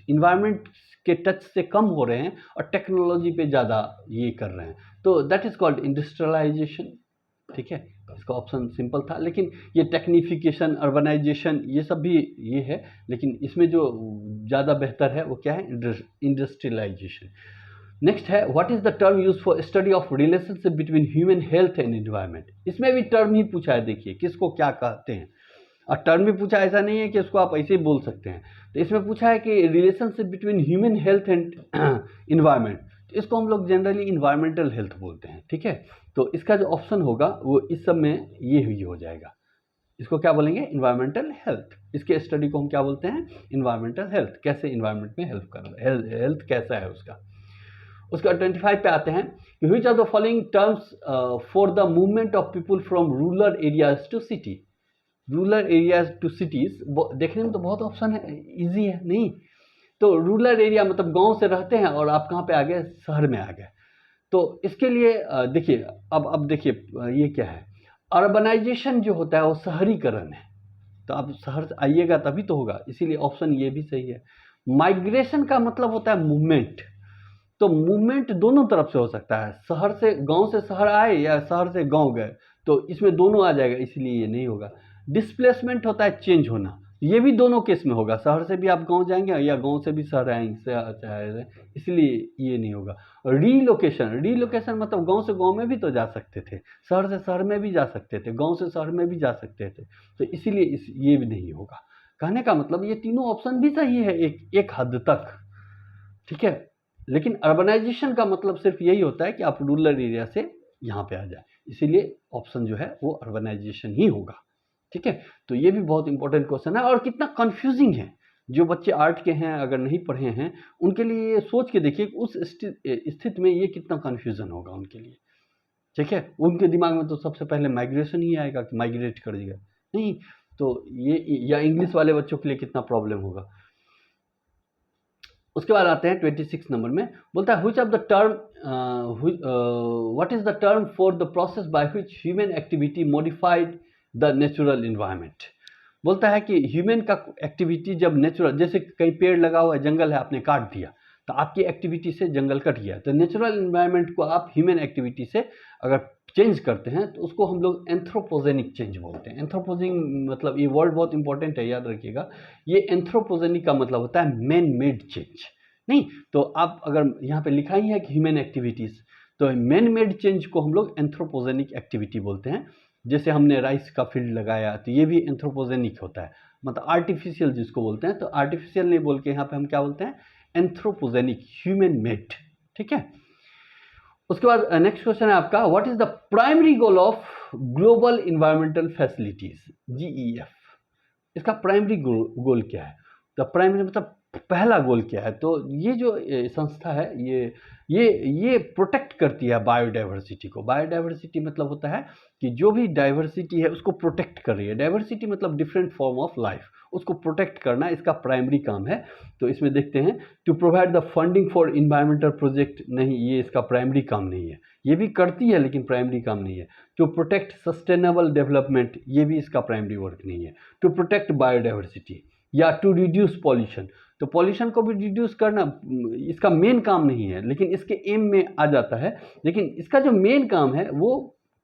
environment के टच से कम हो रहे हैं और टेक्नोलॉजी पे ज़्यादा ये कर रहे हैं, तो दैट इज कॉल्ड इंडस्ट्रियलाइजेशन, ठीक है। इसका ऑप्शन सिंपल था, लेकिन ये टेक्निफिकेशन, अर्बनाइजेशन, ये सब भी ये है, लेकिन इसमें जो ज़्यादा बेहतर है वो क्या है, इंडस्ट्रियलाइजेशन। नेक्स्ट है what is the term use for study of relationship between human health and environment. इसमें भी टर्म ही पूछा है, देखिए किसको क्या कहते हैं, और टर्म भी पूछा, ऐसा नहीं है कि इसको आप ऐसे ही बोल सकते हैं। तो इसमें पूछा है कि relationship between human health and environment, तो इसको हम लोग जनरली इन्वायरमेंटल हेल्थ बोलते हैं, ठीक है। तो इसका जो ऑप्शन होगा वो इस सब में ये ही हो जाएगा, इसको क्या बोलेंगे, इन्वायरमेंटल हेल्थ। इसके स्टडी को हम क्या बोलते हैं, इन्वायरमेंटल हेल्थ, कैसे इन्वायरमेंट में हेल्प कर रहा है, हेल्थ कैसा है उसका। उसका 25 पे आते हैं कि which are the following terms for the movement of people from rural areas to city. Rural areas to cities, देखने में तो बहुत ऑप्शन है, इजी है नहीं। तो रूरल एरिया मतलब गांव से रहते हैं और आप कहाँ पे आ गए, शहर में आ गए। तो इसके लिए देखिए, अब देखिए ये क्या है, अर्बनाइजेशन जो होता है वो शहरीकरण है, तो आप शहर से आइएगा तभी तो होगा, इसीलिए ऑप्शन ये भी सही है। माइग्रेशन का मतलब होता है मूवमेंट, तो मूवमेंट दोनों तरफ से हो सकता है, शहर से, गांव से शहर आए या शहर से गांव गए, तो इसमें दोनों आ जाएगा, इसलिए ये नहीं होगा। डिस्प्लेसमेंट होता है चेंज होना, ये भी दोनों केस में होगा, शहर से भी आप गांव जाएंगे या गांव से भी शहर आएंगे, इसलिए ये नहीं होगा। रीलोकेशन, रीलोकेशन मतलब गांव से गांव में भी तो जा सकते थे, शहर से शहर में भी जा सकते थे, गांव से शहर में भी जा सकते थे, तो इसीलिए ये भी नहीं होगा। कहने का मतलब ये तीनों ऑप्शन भी सही है एक हद तक, ठीक है। लेकिन अर्बनाइजेशन का मतलब सिर्फ यही होता है कि आप रूरल एरिया से यहाँ पे आ जाए, इसीलिए ऑप्शन जो है वो अर्बनाइजेशन ही होगा, ठीक है। तो ये भी बहुत इंपॉर्टेंट क्वेश्चन है, और कितना कंफ्यूजिंग है, जो बच्चे आर्ट के हैं अगर नहीं पढ़े हैं उनके लिए ये सोच के देखिए उस स्थिति में ये कितना कंफ्यूजन होगा उनके लिए, ठीक है। उनके दिमाग में तो सबसे पहले माइग्रेशन ही आएगा कि माइग्रेट कर दिया, नहीं तो ये, या इंग्लिश वाले बच्चों के लिए कितना प्रॉब्लम होगा। उसके बाद आते हैं 26 नंबर में, बोलता है which of the term, what is the term for the process by which human activity modified the natural environment. बोलता है कि ह्यूमन का एक्टिविटी जब नेचुरल, जैसे कहीं पेड़ लगा हुआ है, जंगल है, आपने काट दिया, तो आपकी एक्टिविटी से जंगल कट गया, तो नेचुरल इन्वायरमेंट को आप ह्यूमन एक्टिविटी से अगर चेंज करते हैं तो उसको हम लोग एंथ्रोपोजेनिक चेंज बोलते हैं। एंथ्रोपोजेनिक मतलब, ये वर्ड बहुत इंपॉर्टेंट है, याद रखिएगा, ये एंथ्रोपोजेनिक का मतलब होता है मैन मेड चेंज, नहीं तो आप अगर यहाँ पे लिखा ही है कि ह्यूमन एक्टिविटीज, तो मैन मेड चेंज को हम लोग एंथ्रोपोजेनिक एक्टिविटी बोलते हैं। जैसे हमने राइस का फील्ड लगाया, तो ये भी एंथ्रोपोजेनिक होता है, मतलब आर्टिफिशियल जिसको बोलते हैं, तो आर्टिफिशियल नहीं बोल के यहाँ पे हम क्या बोलते हैं, एंथ्रोपोजेनिक, ह्यूमन मेड, ठीक है। उसके बाद नेक्स्ट क्वेश्चन है आपका, what is the primary goal of global environmental facilities, GEF। इसका प्राइमरी गोल क्या है, तो प्राइमरी मतलब पहला गोल क्या है, तो ये जो संस्था है ये प्रोटेक्ट करती है बायोडाइवर्सिटी को। बायोडाइवर्सिटी मतलब होता है कि जो भी डाइवर्सिटी है उसको प्रोटेक्ट कर रही है, डाइवर्सिटी मतलब डिफरेंट फॉर्म ऑफ लाइफ, उसको प्रोटेक्ट करना इसका प्राइमरी काम है। तो इसमें देखते हैं, to provide the funding for environmental project, नहीं ये इसका प्राइमरी काम नहीं है, ये भी करती है लेकिन प्राइमरी काम नहीं है। टू प्रोटेक्ट सस्टेनेबल डेवलपमेंट, ये भी इसका प्राइमरी वर्क नहीं है। टू प्रोटेक्ट बायोडाइवर्सिटी या टू रिड्यूस पॉल्यूशन, तो पॉल्यूशन को भी रिड्यूस करना इसका मेन काम नहीं है, लेकिन इसके एम में आ जाता है। लेकिन इसका जो मेन काम है वो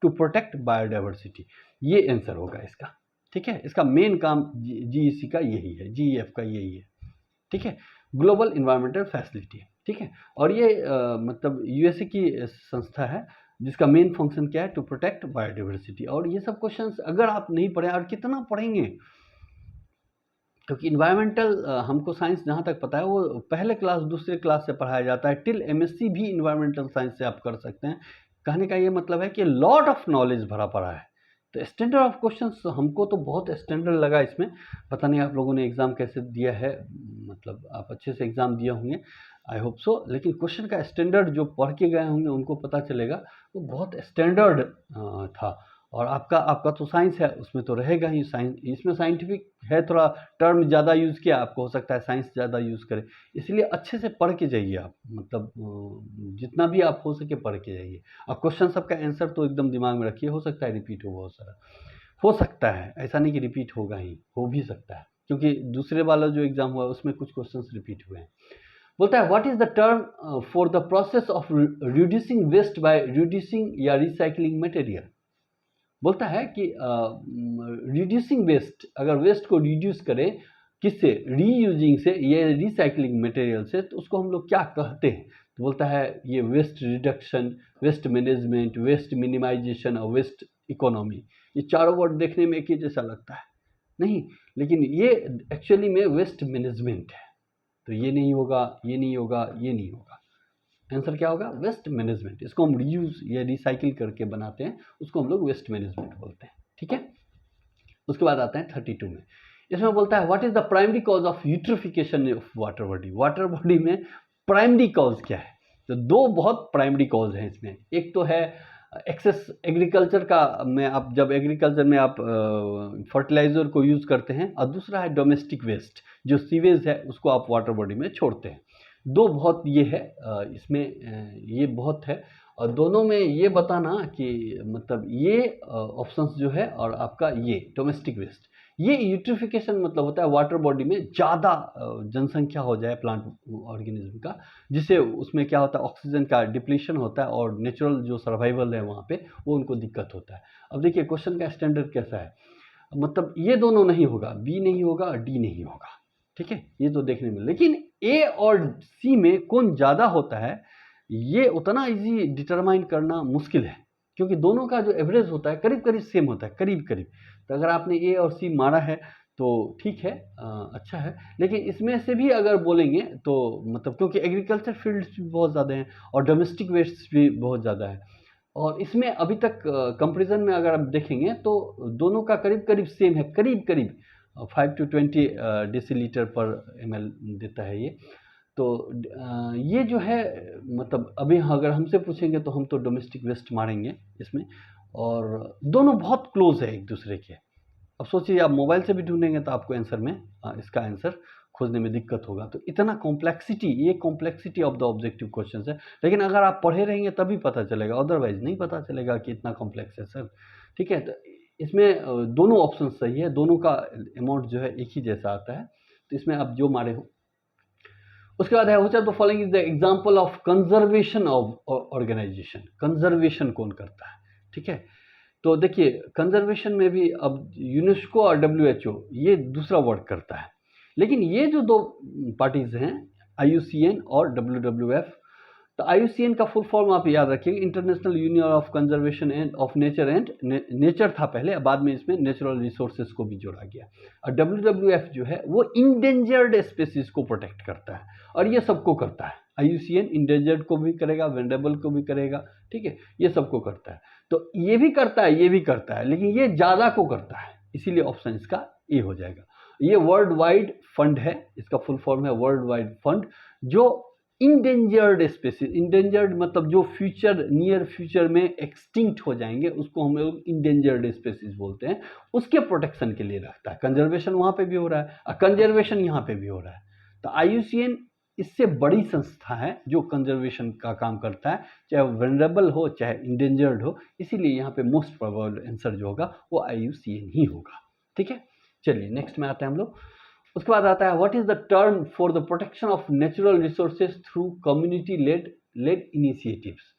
टू प्रोटेक्ट बायोडाइवर्सिटी, ये आंसर होगा इसका। ठीक है, इसका मेन काम जीईसी का यही है, जीईएफ का यही है। ठीक है, ग्लोबल इन्वायरमेंटल फैसिलिटी। ठीक है, और ये मतलब यूएसए की संस्था है जिसका मेन फंक्शन क्या है, टू प्रोटेक्ट बायोडाइवर्सिटी। और ये सब क्वेश्चंस अगर आप नहीं पढ़े, और कितना पढ़ेंगे, क्योंकि इन्वायरमेंटल हमको साइंस जहाँ तक पता है वो पहले क्लास दूसरे क्लास से पढ़ाया जाता है, टिल एमएससी भी इन्वायरमेंटल साइंस से आप कर सकते हैं। कहने का ये मतलब है कि लॉट ऑफ नॉलेज भरा पड़ा है। तो स्टैंडर्ड ऑफ क्वेश्चंस हमको तो बहुत स्टैंडर्ड लगा इसमें। पता नहीं आप लोगों ने एग्ज़ाम कैसे दिया है, मतलब आप अच्छे से एग्ज़ाम दिए होंगे, आई होप सो। लेकिन क्वेश्चन का स्टैंडर्ड जो पढ़ के गए होंगे उनको पता चलेगा वो बहुत स्टैंडर्ड था। और आपका तो साइंस है, उसमें तो रहेगा ही साइंस, इसमें साइंटिफिक है, थोड़ा टर्म ज़्यादा यूज़ किया, आपको हो सकता है साइंस ज़्यादा यूज़ करे, इसलिए अच्छे से पढ़ के जाइए आप, मतलब जितना भी आप हो सके पढ़ के जाइए। और क्वेश्चन सबका आंसर तो एकदम दिमाग में रखिए, हो सकता है रिपीट हो बहुत सारा, हो सकता है, ऐसा नहीं कि रिपीट होगा ही, हो भी सकता है, क्योंकि दूसरे वाला जो एग्ज़ाम हुआ उसमें कुछ क्वेश्चन रिपीट हुए हैं। बोलता है what is the term for the process of reducing waste by reducing या रिसाइकलिंग मटेरियल। बोलता है कि रिड्यूसिंग वेस्ट, अगर वेस्ट को रिड्यूस करें किससे, रीयूजिंग से या रिसाइकलिंग मटेरियल से, तो उसको हम लोग क्या कहते हैं। तो बोलता है ये waste reduction, waste management, waste minimization और वेस्ट इकोनॉमी। ये चारों वर्ड देखने में एक ही जैसा लगता है, नहीं, लेकिन ये एक्चुअली में वेस्ट मैनेजमेंट है। तो ये नहीं होगा, ये नहीं होगा, ये नहीं होगा, आंसर क्या होगा, वेस्ट मैनेजमेंट। इसको हम रीयूज या रिसाइकिल करके बनाते हैं, उसको हम लोग वेस्ट मैनेजमेंट बोलते हैं। ठीक है, उसके बाद आते हैं 32 में। इसमें बोलता है what is the primary cause of eutrophication of water body. Water body में प्राइमरी कॉज क्या है, तो दो बहुत प्राइमरी कॉज हैं इसमें। एक तो है एक्सेस एग्रीकल्चर का, में आप जब एग्रीकल्चर में आप फर्टिलाइजर को यूज़ करते हैं, और दूसरा है डोमेस्टिक वेस्ट, जो सीवेज है उसको आप वाटर बॉडी में छोड़ते हैं। दो बहुत ये है इसमें, ये बहुत है। और दोनों में ये बताना कि मतलब ये ऑप्शंस जो है, और आपका ये डोमेस्टिक वेस्ट, ये यूट्रिफिकेशन मतलब होता है वाटर बॉडी में ज़्यादा जनसंख्या हो जाए प्लांट ऑर्गेनिज्म का, जिससे उसमें क्या होता है, ऑक्सीजन का डिप्लीशन होता है, और नेचुरल जो सर्वाइवल है वहाँ पे वो उनको दिक्कत होता है। अब देखिए क्वेश्चन का स्टैंडर्ड कैसा है, मतलब ये दोनों नहीं होगा, बी नहीं होगा, डी नहीं होगा। ठीक है, ये तो देखने में, लेकिन ए और सी में कौन ज़्यादा होता है ये उतना इजी डिटरमाइन करना मुश्किल है, क्योंकि दोनों का जो एवरेज होता है करीब करीब सेम होता है, करीब करीब। तो अगर आपने ए और सी मारा है तो ठीक है, अच्छा है। लेकिन इसमें से भी अगर बोलेंगे तो मतलब, क्योंकि एग्रीकल्चर फील्ड्स भी बहुत ज़्यादा हैं और डोमेस्टिक वेस्ट भी बहुत ज़्यादा है, और इसमें अभी तक कंपैरिजन में अगर आप देखेंगे तो दोनों का करीब करीब सेम है, करीब करीब 5 to 20 डेसीलीटर पर ml देता है ये। तो ये जो है, मतलब अभी अगर हमसे पूछेंगे तो हम तो डोमेस्टिक वेस्ट मारेंगे इसमें, और दोनों बहुत क्लोज है एक दूसरे के। अब सोचिए आप मोबाइल से भी ढूंढेंगे तो आपको आंसर में इसका आंसर खोजने में दिक्कत होगा। तो इतना कॉम्प्लेक्सिटी, ये complexity of the objective question है। लेकिन अगर आप पढ़े रहेंगे तभी पता चलेगा, अदरवाइज नहीं पता चलेगा कि इतना कॉम्प्लेक्स है सर। ठीक है, तो इसमें दोनों ऑप्शन सही है, दोनों का अमाउंट जो है एक ही जैसा आता है। तो इसमें आप जो मारे हो। उसके बाद है which of the following is the example of conservation of organization. Conservation कौन करता है, ठीक है। तो देखिए कंजर्वेशन में भी अब यूनेस्को और डब्ल्यूएचओ ये दूसरा वर्क करता है, लेकिन ये जो दो पार्टीज हैं आईयूसीएन और डब्ल्यूडब्ल्यूएफ, तो आईयूसीएन का फुल फॉर्म आप याद रखिएगा, international union of conservation end of nature and nature था पहले, बाद में इसमें नेचुरल रिसोर्सेज को भी जोड़ा गया। और डब्ल्यूडब्ल्यूएफ जो है वो इंडेंजर्ड स्पेसीज को प्रोटेक्ट करता है, और ये सबको करता है। आईयूसीएन इंडेंजर्ड को भी करेगा, वेंडेबल को भी करेगा, ठीक है, ये सबको करता है। तो ये भी करता है, ये भी करता है, लेकिन ये ज़्यादा को करता है, इसीलिए ऑप्शन इसका ए हो जाएगा। ये वर्ल्ड वाइड फंड है, इसका फुल फॉर्म है वर्ल्ड वाइड फंड, जो इंडेंजर्ड स्पेसीज, इंडेंजर्ड मतलब जो फ्यूचर नियर फ्यूचर में एक्सटिंक्ट हो जाएंगे उसको हम लोग इंडेंजर्ड स्पेसीज बोलते हैं, उसके प्रोटेक्शन के लिए रखता है। कंजर्वेशन वहाँ पे भी हो रहा है और कंजर्वेशन यहाँ पे भी हो रहा है। तो आईयूसीएन इससे बड़ी संस्था है जो कंजर्वेशन का काम करता है, चाहे वनरेबल हो चाहे इंडेंजर्ड हो, इसीलिए यहाँ पे मोस्ट प्रोबेबल आंसर जो होगा वो आईयूसीएन ही होगा। ठीक है, चलिए नेक्स्ट में आते हैं हम लोग। उसके बाद आता है what is the term for the protection of natural resources through community lead initiatives.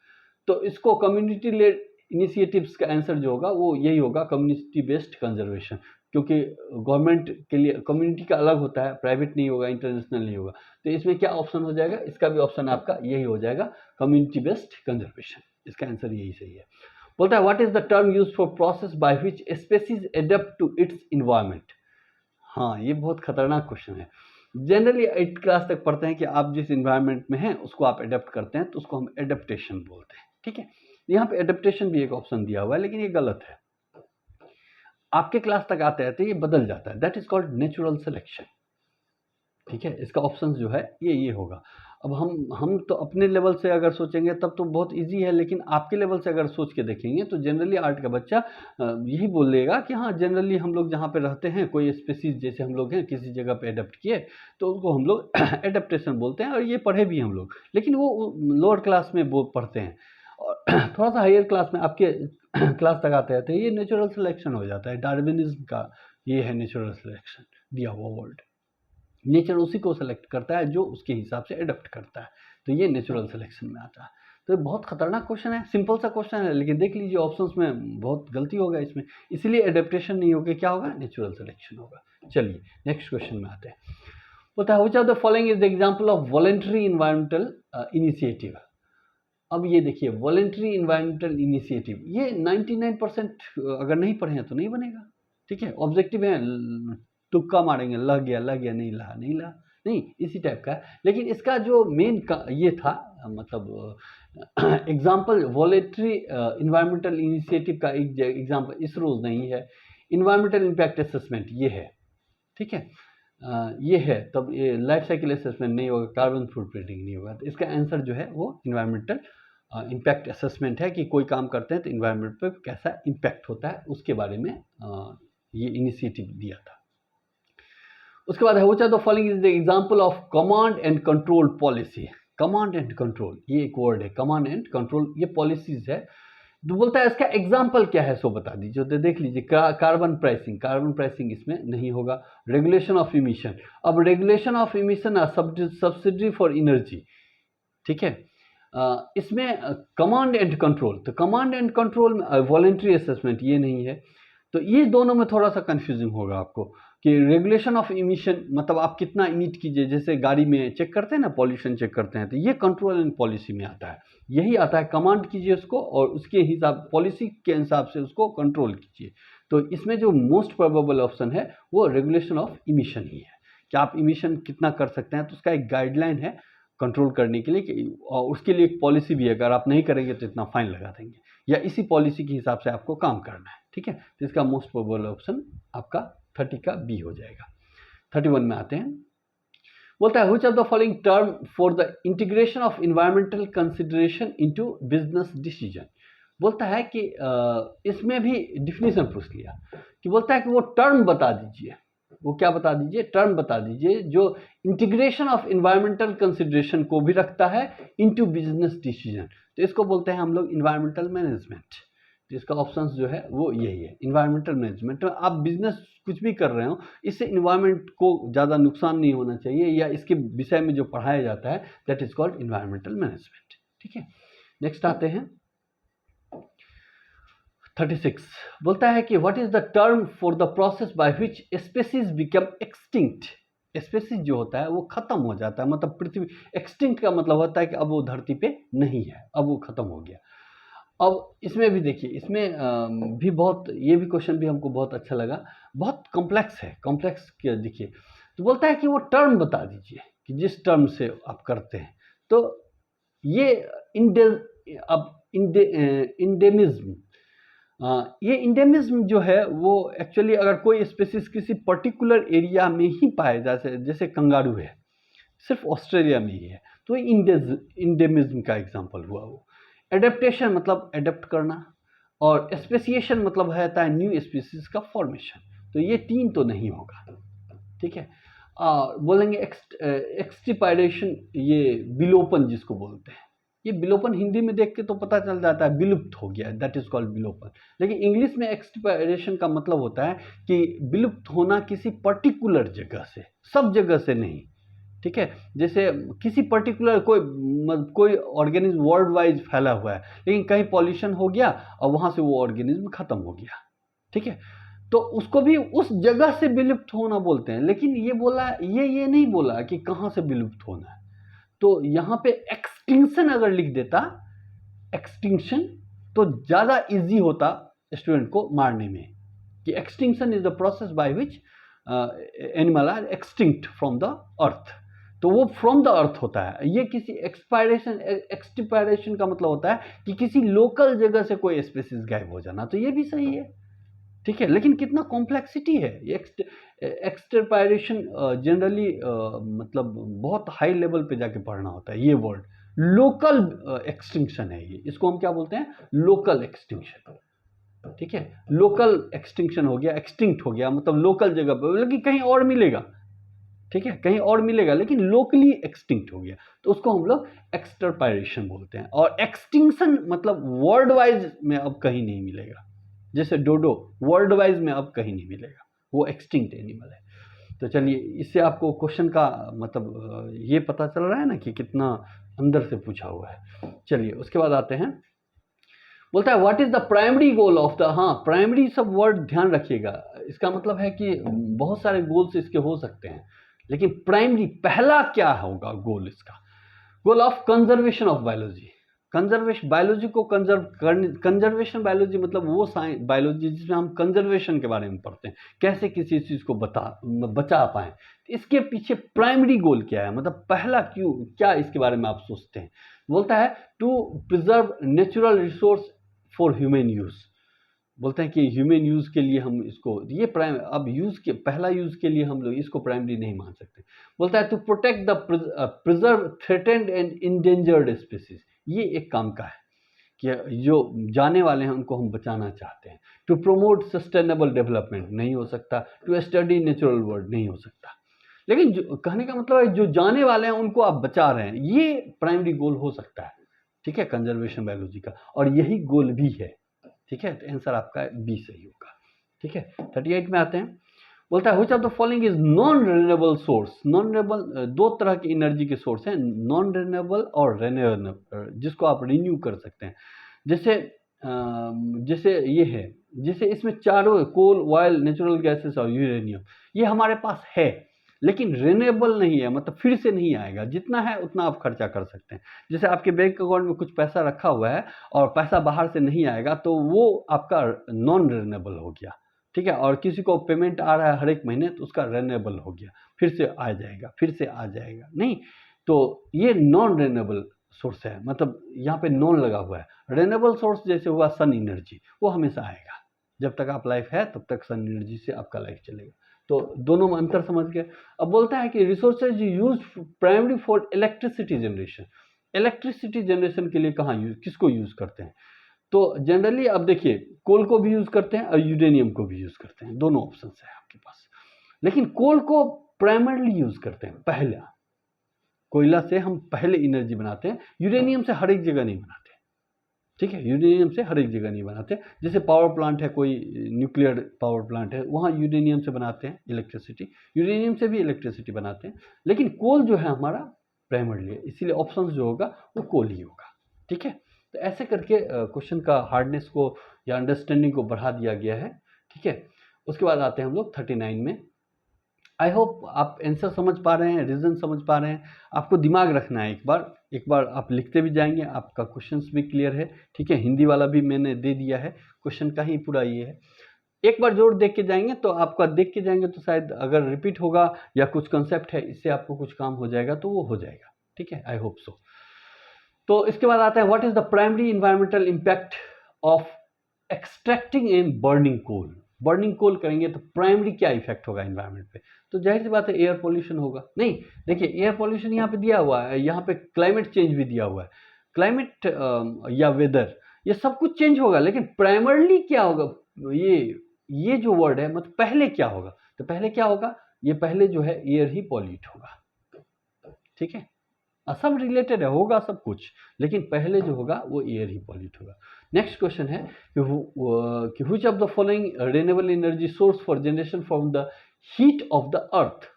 तो इसको कम्युनिटी लेड इनिशिएटिव्स का आंसर जो होगा वो यही होगा, कम्युनिटी बेस्ड कंजर्वेशन, क्योंकि गवर्नमेंट के लिए कम्युनिटी का अलग होता है, प्राइवेट नहीं होगा, इंटरनेशनल नहीं होगा। तो इसमें क्या ऑप्शन हो जाएगा, इसका भी ऑप्शन आपका यही हो जाएगा, कम्युनिटी बेस्ड कंजर्वेशन। इसका आंसर यही सही है। बोलता है what is the term use for process by which species adapt to its environment. हाँ, ये बहुत खतरनाक क्वेश्चन है। जनरली 8th क्लास तक पढ़ते हैं कि आप जिस इन्वायरमेंट में हैं उसको आप एडेप्ट करते हैं, तो उसको हम एडेप्टेशन बोलते हैं। ठीक है, यहाँ पे एडेप्टेशन भी एक ऑप्शन दिया हुआ है, लेकिन ये गलत है। आपके क्लास तक आते आते ये बदल जाता है, that is called natural selection. ठीक है, इसका ऑप्शन जो है ये होगा। अब हम तो अपने लेवल से अगर सोचेंगे तब तो बहुत इजी है, लेकिन आपके लेवल से अगर सोच के देखेंगे तो जनरली आर्ट का बच्चा यही बोलेगा कि हाँ, जनरली हम लोग जहाँ पे रहते हैं, कोई स्पेसीज जैसे हम लोग हैं किसी जगह पे एडेप्ट किए तो उसको हम लोग एडेप्टेशन बोलते हैं, और ये पढ़े भी हम लोग, लेकिन वो लोअर क्लास में वो पढ़ते हैं। और थोड़ा सा हायर क्लास में आपके क्लास तक आते आते ये नेचुरल सिलेक्शन हो जाता है। डार्विनिज्म का ये है नेचुरल सिलेक्शन दिया हुआ वर्ड। नेचर उसी को सेलेक्ट करता है जो उसके हिसाब से एडप्ट करता है, तो ये नेचुरल सिलेक्शन में आता है। तो ये बहुत खतरनाक क्वेश्चन है, सिंपल सा क्वेश्चन है, लेकिन देख लीजिए ऑप्शंस में बहुत गलती होगा इसमें, इसलिए एडेप्टेशन नहीं होगा, क्या होगा, नेचुरल सिलेक्शन होगा। चलिए नेक्स्ट क्वेश्चन में आते हैं। बोलता है which of the following is the example of voluntary environmental initiative. अब ये देखिए वॉलंटरी इन्वायरमेंटल इनिशिएटिव, ये 99% अगर नहीं पढ़े हैं तो नहीं बनेगा। ठीक है, ऑब्जेक्टिव है, तुक्का मारेंगे, लग गया नहीं लगा नहीं लगा, नहीं इसी टाइप का है। लेकिन इसका जो मेन ये था, मतलब एग्जाम्पल वॉलंटरी इन्वायरमेंटल इनिशिएटिव का एक एग्जाम्पल इस रोज नहीं है, इन्वायरमेंटल इम्पैक्ट असेसमेंट ये है। ठीक है, ये है, तब ये लाइफ साइकिल असेसमेंट नहीं होगा, कार्बन फुटप्रिंटिंग नहीं होगा। तो इसका आंसर जो है वो इन्वायरमेंटल इम्पैक्ट असेसमेंट है, कि कोई काम करते हैं तो इन्वायरमेंट पर कैसा इम्पैक्ट होता है उसके बारे में ये इनिशिएटिव दिया था। उसके बाद है which of the following is the example of command and control policy. Command and control ये एक वर्ड है, कमांड एंड कंट्रोल ये पॉलिसीज है। तो बोलता है इसका एग्जाम्पल क्या है सो बता दीजिए। तो देख लीजिए कार्बन प्राइसिंग इसमें नहीं होगा। रेगुलेशन ऑफ इमिशन, अब regulation of emission subsidy for energy. ठीक है, इसमें कमांड एंड कंट्रोल, तो कमांड एंड कंट्रोल में वॉलंटरी असेसमेंट ये नहीं है। तो ये दोनों में थोड़ा सा कंफ्यूजिंग होगा आपको कि रेगुलेशन ऑफ इमिशन मतलब आप कितना इमिट कीजिए, जैसे गाड़ी में चेक करते हैं ना, पॉल्यूशन चेक करते हैं, तो ये कंट्रोल एंड पॉलिसी में आता है। यही आता है कमांड कीजिए उसको और उसके हिसाब पॉलिसी के हिसाब से उसको कंट्रोल कीजिए। तो इसमें जो मोस्ट प्रोबेबल ऑप्शन है वो रेगुलेशन ऑफ इमिशन ही है, कि आप इमिशन कितना कर सकते हैं, तो उसका एक गाइडलाइन है कंट्रोल करने के लिए, और उसके लिए एक पॉलिसी भी है, अगर आप नहीं करेंगे तो इतना फाइन लगा देंगे, या इसी पॉलिसी के हिसाब से आपको काम करना है। ठीक है, तो इसका मोस्ट प्रोबेबल ऑप्शन आपका 30 का बी हो जाएगा। 31 में आते हैं। बोलता है which of the following term for the integration of environmental consideration into business decision. बोलता है कि इसमें भी डिफिनीशन पूछ लिया, कि बोलता है कि वो टर्म बता दीजिए, वो क्या बता दीजिए, टर्म बता दीजिए जो इंटीग्रेशन ऑफ एनवायरमेंटल कंसिडरेशन को भी रखता है इनटू बिजनेस डिसीजन। तो इसको बोलते हैं हम लोग एनवायरमेंटल मैनेजमेंट। तो इसका ऑप्शन जो है वो यही है, एनवायरमेंटल मैनेजमेंट। तो आप बिजनेस कुछ भी कर रहे हो, इससे एनवायरमेंट को ज़्यादा नुकसान नहीं होना चाहिए, या इसके विषय में जो पढ़ाया जाता है that is called environmental management. ठीक है, नेक्स्ट आते हैं 36। बोलता है कि what is the term for the process by which species become extinct. Species जो होता है वो खत्म हो जाता है, मतलब पृथ्वी, एक्सटिंक्ट का मतलब होता है कि अब वो धरती पे नहीं है, अब वो खत्म हो गया। अब इसमें भी देखिए, इसमें भी बहुत, ये भी क्वेश्चन भी हमको बहुत अच्छा लगा, बहुत कॉम्प्लेक्स है, कॉम्प्लेक्स क्या देखिए। तो बोलता है कि वो टर्म बता दीजिए कि जिस टर्म से आप करते हैं। तो ये इंडेमिज्म, ये इंडेमिज्म जो है वो एक्चुअली अगर कोई स्पीसीज किसी पर्टिकुलर एरिया में ही पाए, जैसे कंगारू है, सिर्फ ऑस्ट्रेलिया में ही है, तो ये इंडेमिज्म का एग्जाम्पल हुआ। वो एडेप्टेशन मतलब एडेप्ट करना, और स्पेसिएशन मतलब है न्यू स्पीसीज का फॉर्मेशन। तो ये तीन तो नहीं होगा। ठीक है, बोलेंगे एक्सटिपाइडेशन, ये विलोपन जिसको बोलते हैं, ये विलोपन हिंदी में देख के तो पता चल जाता है विलुप्त हो गया, दैट इज कॉल्ड विलोपन। लेकिन इंग्लिश में एक्सपायरेशन का मतलब होता है कि विलुप्त होना किसी पर्टिकुलर जगह से, सब जगह से नहीं, ठीक है। जैसे किसी पर्टिकुलर कोई ऑर्गेनिज्म वर्ल्ड वाइज फैला हुआ है, लेकिन कहीं पॉल्यूशन हो गया और वहां से वो ऑर्गेनिज्म खत्म हो गया, ठीक है, तो उसको भी उस जगह से विलुप्त होना बोलते हैं। लेकिन ये बोला, ये नहीं बोला कि कहां से विलुप्त होना है। तो यहां पे एक्सटिंक्शन अगर लिख देता, एक्सटिंक्शन, तो ज्यादा इजी होता स्टूडेंट को मारने में, कि extinction is the process by which animal are extinct from the earth. तो वो फ्रॉम द अर्थ होता है। ये किसी एक्सटिपायरेशन का मतलब होता है कि किसी लोकल जगह से कोई स्पीसीज गायब हो जाना, तो ये भी सही है, ठीक है। लेकिन कितना कॉम्प्लेक्सिटी है ये एक्सटिपायरेशन, जनरली मतलब बहुत हाई लेवल पे जाके पढ़ना होता है ये वर्ड। लोकल एक्सटिंक्शन है ये, इसको हम क्या बोलते हैं, लोकल एक्सटिंक्शन, ठीक है। लोकल एक्सटिंक्शन हो गया, एक्सटिंक्ट हो गया, मतलब लोकल जगह पर, लेकिन कहीं और मिलेगा, ठीक है, कहीं और मिलेगा, लेकिन लोकली एक्सटिंक्ट हो गया, तो उसको हम लोग एक्सटिपायरेशन बोलते हैं। और एक्सटिंक्शन मतलब वर्ल्ड वाइज में अब कहीं नहीं मिलेगा, जैसे डोडो वर्ल्ड वाइज में अब कहीं नहीं मिलेगा, वो एक्सटिंक्ट एनिमल है। तो चलिए, इससे आपको क्वेश्चन का मतलब ये पता चल रहा है ना कि कितना अंदर से पूछा हुआ है। चलिए उसके बाद आते हैं, बोलता है what is the primary goal of the, हाँ प्राइमरी सब वर्ड ध्यान रखिएगा, इसका मतलब है कि बहुत सारे गोल्स इसके हो सकते हैं, लेकिन प्राइमरी पहला क्या होगा गोल इसका, goal of conservation of biology. Conservation biology को कंजर्वेशन बायोलॉजी मतलब वो साइंस बायोलॉजी जिसमें हम कंजर्वेशन के बारे में पढ़ते हैं, कैसे किसी चीज को बचा पाएं। इसके पीछे प्राइमरी गोल क्या है, मतलब पहला क्यों, क्या इसके बारे में आप सोचते हैं। बोलता है to preserve natural resource for human use. बोलते हैं कि ह्यूमन यूज के लिए हम इसको, ये प्राइम, अब यूज के पहला यूज के लिए हम लोग इसको प्राइमरी नहीं मान सकते। बोलता है to protect the preserve threatened and endangered species, ये एक काम का है कि जो जाने वाले हैं उनको हम बचाना चाहते हैं। टू प्रोमोट सस्टेनेबल डेवलपमेंट नहीं हो सकता, टू स्टडी नेचुरल वर्ल्ड नहीं हो सकता, लेकिन जो कहने का मतलब है जो जाने वाले हैं उनको आप बचा रहे हैं, ये प्राइमरी गोल हो सकता है, ठीक है, कंजर्वेशन बायोलॉजी का, और यही गोल भी है, ठीक है। तो आंसर आपका बी सही होगा, ठीक है। 38 में आते हैं, बोलता है which of the following is non renewable source. Non renewable दो तरह की एनर्जी के सोर्स हैं, नॉन रिन्यूएबल और रिन्यूएबल, जिसको आप रिन्यू कर सकते हैं। जैसे ये है, जैसे इसमें चारों कोल, ऑयल, नेचुरल गैसेस और यूरेनियम, ये हमारे पास है, लेकिन रिन्यूएबल नहीं है, मतलब फिर से नहीं आएगा, जितना है उतना आप खर्चा कर सकते हैं। जैसे आपके बैंक अकाउंट में कुछ पैसा रखा हुआ है और पैसा बाहर से नहीं आएगा, तो वो आपका नॉन रिन्यूएबल हो गया, ठीक है। और किसी को पेमेंट आ रहा है हर एक महीने, तो उसका रिन्यूएबल हो गया, फिर से आ जाएगा, फिर से आ जाएगा, नहीं, तो ये नॉन रिन्यूएबल सोर्स है, मतलब यहाँ पे नॉन लगा हुआ है। रिन्यूएबल सोर्स जैसे हुआ सन एनर्जी, वो हमेशा आएगा, जब तक आप लाइफ है तब तक सन एनर्जी से आपका लाइफ चलेगा। तो दोनों में अंतर समझ गए। अब बोलता है कि resources use primary for electricity generation. Electricity generation के लिए कहाँ यूज, किसको यूज करते हैं, तो जनरली अब देखिए कोल को भी यूज करते हैं और यूरेनियम को भी यूज करते हैं, दोनों ऑप्शन है आपके पास। लेकिन कोल को प्राइमरली यूज करते हैं, पहला कोयला से हम पहले एनर्जी बनाते हैं, यूरेनियम से हर एक जगह नहीं बनाते, ठीक है, यूरेनियम से हर एक जगह नहीं बनाते। जैसे पावर प्लांट है, कोई न्यूक्लियर पावर प्लांट है, वहाँ यूरेनियम से बनाते हैं इलेक्ट्रिसिटी, यूरेनियम से भी इलेक्ट्रिसिटी बनाते हैं, लेकिन कोल जो है हमारा प्राइमरली है, इसीलिए ऑप्शन जो होगा वो कोल ही होगा, ठीक है। तो ऐसे करके क्वेश्चन का हार्डनेस को या अंडरस्टैंडिंग को बढ़ा दिया गया है, ठीक है। उसके बाद आते हैं हम लोग 39 में। आई होप आप आंसर समझ पा रहे हैं, रीजन समझ पा रहे हैं। आपको दिमाग रखना है, एक बार आप लिखते भी जाएंगे, आपका क्वेश्चंस भी क्लियर है, ठीक है। हिंदी वाला भी मैंने दे दिया है, क्वेश्चन का ही पूरा ये है। एक बार जोर देख के जाएंगे तो आपका, देख के जाएंगे तो शायद अगर रिपीट होगा या कुछ कंसेप्ट है इससे आपको कुछ काम हो जाएगा तो वो हो जाएगा, ठीक है, आई होप सो। तो इसके बाद आता है what is the primary environmental impact of extracting and burning coal. Burning coal करेंगे तो प्राइमरी क्या इफेक्ट होगा एनवायरनमेंट पे, तो जाहिर सी बात है एयर पोल्यूशन होगा। नहीं, देखिए एयर पोल्यूशन यहाँ पे दिया हुआ है, यहाँ पे क्लाइमेट चेंज भी दिया हुआ है, क्लाइमेट या वेदर, ये सब कुछ चेंज होगा, लेकिन प्राइमरली क्या होगा, ये जो वर्ड है, मतलब पहले क्या होगा, तो पहले क्या होगा, ये पहले जो है एयर ही पॉल्यूट होगा, ठीक है। सब रिलेटेड है, होगा सब कुछ, लेकिन पहले जो होगा वो एयर ही पॉल्यूट होगा। नेक्स्ट क्वेश्चन है कि which of the following renewable energy source for generation from the heat of the earth.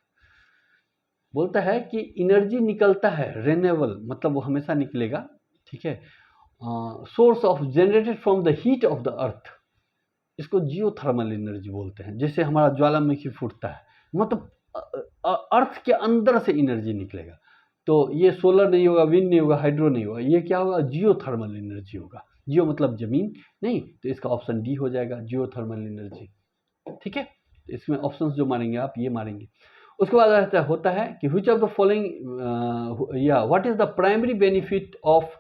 बोलता है कि एनर्जी निकलता है रिन्यूएबल, मतलब वो हमेशा निकलेगा, ठीक है, source of generated from the heat of the earth, इसको जियोथर्मल एनर्जी बोलते हैं। जैसे हमारा ज्वालामुखी फूटता है, मतलब अर्थ के अंदर से एनर्जी निकलेगा, तो ये सोलर नहीं होगा, विंड नहीं होगा, हाइड्रो नहीं होगा, ये क्या होगा, जियोथर्मल एनर्जी होगा। जियो मतलब जमीन, नहीं, तो इसका ऑप्शन डी हो जाएगा, जियोथर्मल एनर्जी, ठीक है। इसमें ऑप्शंस जो मारेंगे आप, ये मारेंगे। उसके बाद होता है कि व्हिच ऑफ द फॉलोइंग या what is the primary benefit of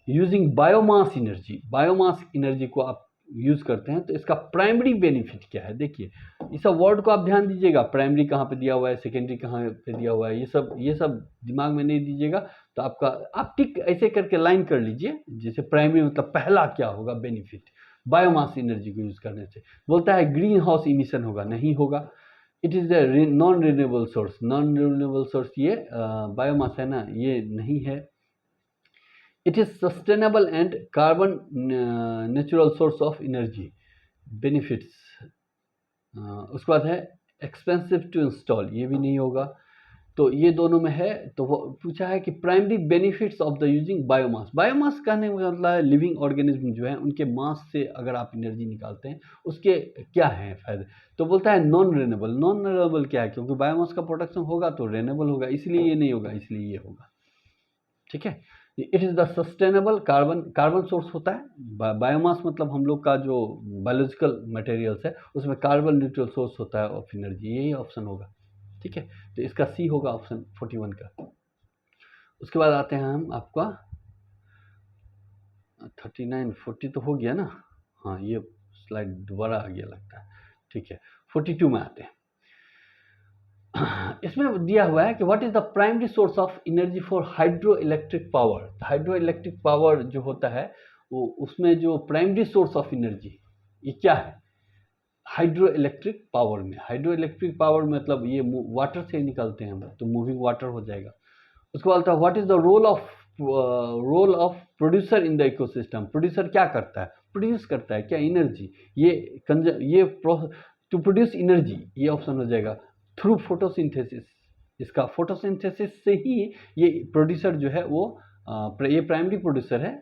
using biomass energy. Biomass energy को आप यूज करते हैं तो इसका प्राइमरी बेनिफिट क्या है। देखिए इस वर्ड को आप ध्यान दीजिएगा, प्राइमरी कहाँ पे दिया हुआ है, सेकेंडरी कहाँ पे दिया हुआ है, ये सब दिमाग में नहीं दीजिएगा। तो आपका आप टिक ऐसे करके लाइन कर लीजिए, जैसे प्राइमरी मतलब पहला क्या होगा बेनिफिट बायोमास एनर्जी को यूज करने से। बोलता है ग्रीन हाउस इमिशन होगा, नहीं होगा। It is the non renewable source, non renewable source ये बायोमास है ना, ये नहीं है। It is sustainable and carbon natural source of energy benefits. उसके बाद है एक्सपेंसिव टू इंस्टॉल, ये भी नहीं होगा। तो ये दोनों में है। तो वो पूछा है कि primary benefits of the using biomass. Biomass कहने का मतलब है लिविंग ऑर्गेनिज्म जो है उनके मास से अगर आप एनर्जी निकालते हैं उसके क्या हैं फायदे। तो बोलता है नॉन रिन्यूएबल। नॉन रिन्यूएबल क्या है, क्योंकि बायोमास का प्रोडक्शन होगा तो रिन्यूएबल होगा, इसलिए ये नहीं होगा, इसलिए ये होगा, ठीक है। It is the sustainable carbon source होता है। बायोमास मतलब हम लोग का जो बायोलॉजिकल मटेरियल्स है उसमें कार्बन न्यूट्रल सोर्स होता है ऑफ एनर्जी, यही ऑप्शन होगा, ठीक है। तो इसका सी होगा ऑप्शन 41 का। उसके बाद आते हैं हम आपका 39 40 तो हो गया ना, हाँ ये स्लाइड दोबारा आ गया लगता है, ठीक है। 42 में आते हैं। इसमें दिया हुआ है कि what is the primary source of energy for hydro electric power. Hydro electric power जो होता है वो उसमें जो प्राइमरी सोर्स ऑफ एनर्जी ये क्या है हाइड्रो इलेक्ट्रिक पावर में। हाइड्रो इलेक्ट्रिक पावर मतलब ये वाटर से निकलते हैं हम, तो मूविंग वाटर हो जाएगा। उसके बाद what is the role of producer in the ecosystem. Producer क्या करता है, प्रोड्यूस करता है क्या एनर्जी, ये टू प्रोड्यूस एनर्जी, ये ऑप्शन हो जाएगा थ्रू फोटोसिंथेसिस। इसका फोटोसिंथेसिस से ही ये प्रोड्यूसर जो है वो ये प्राइमरी प्रोड्यूसर है,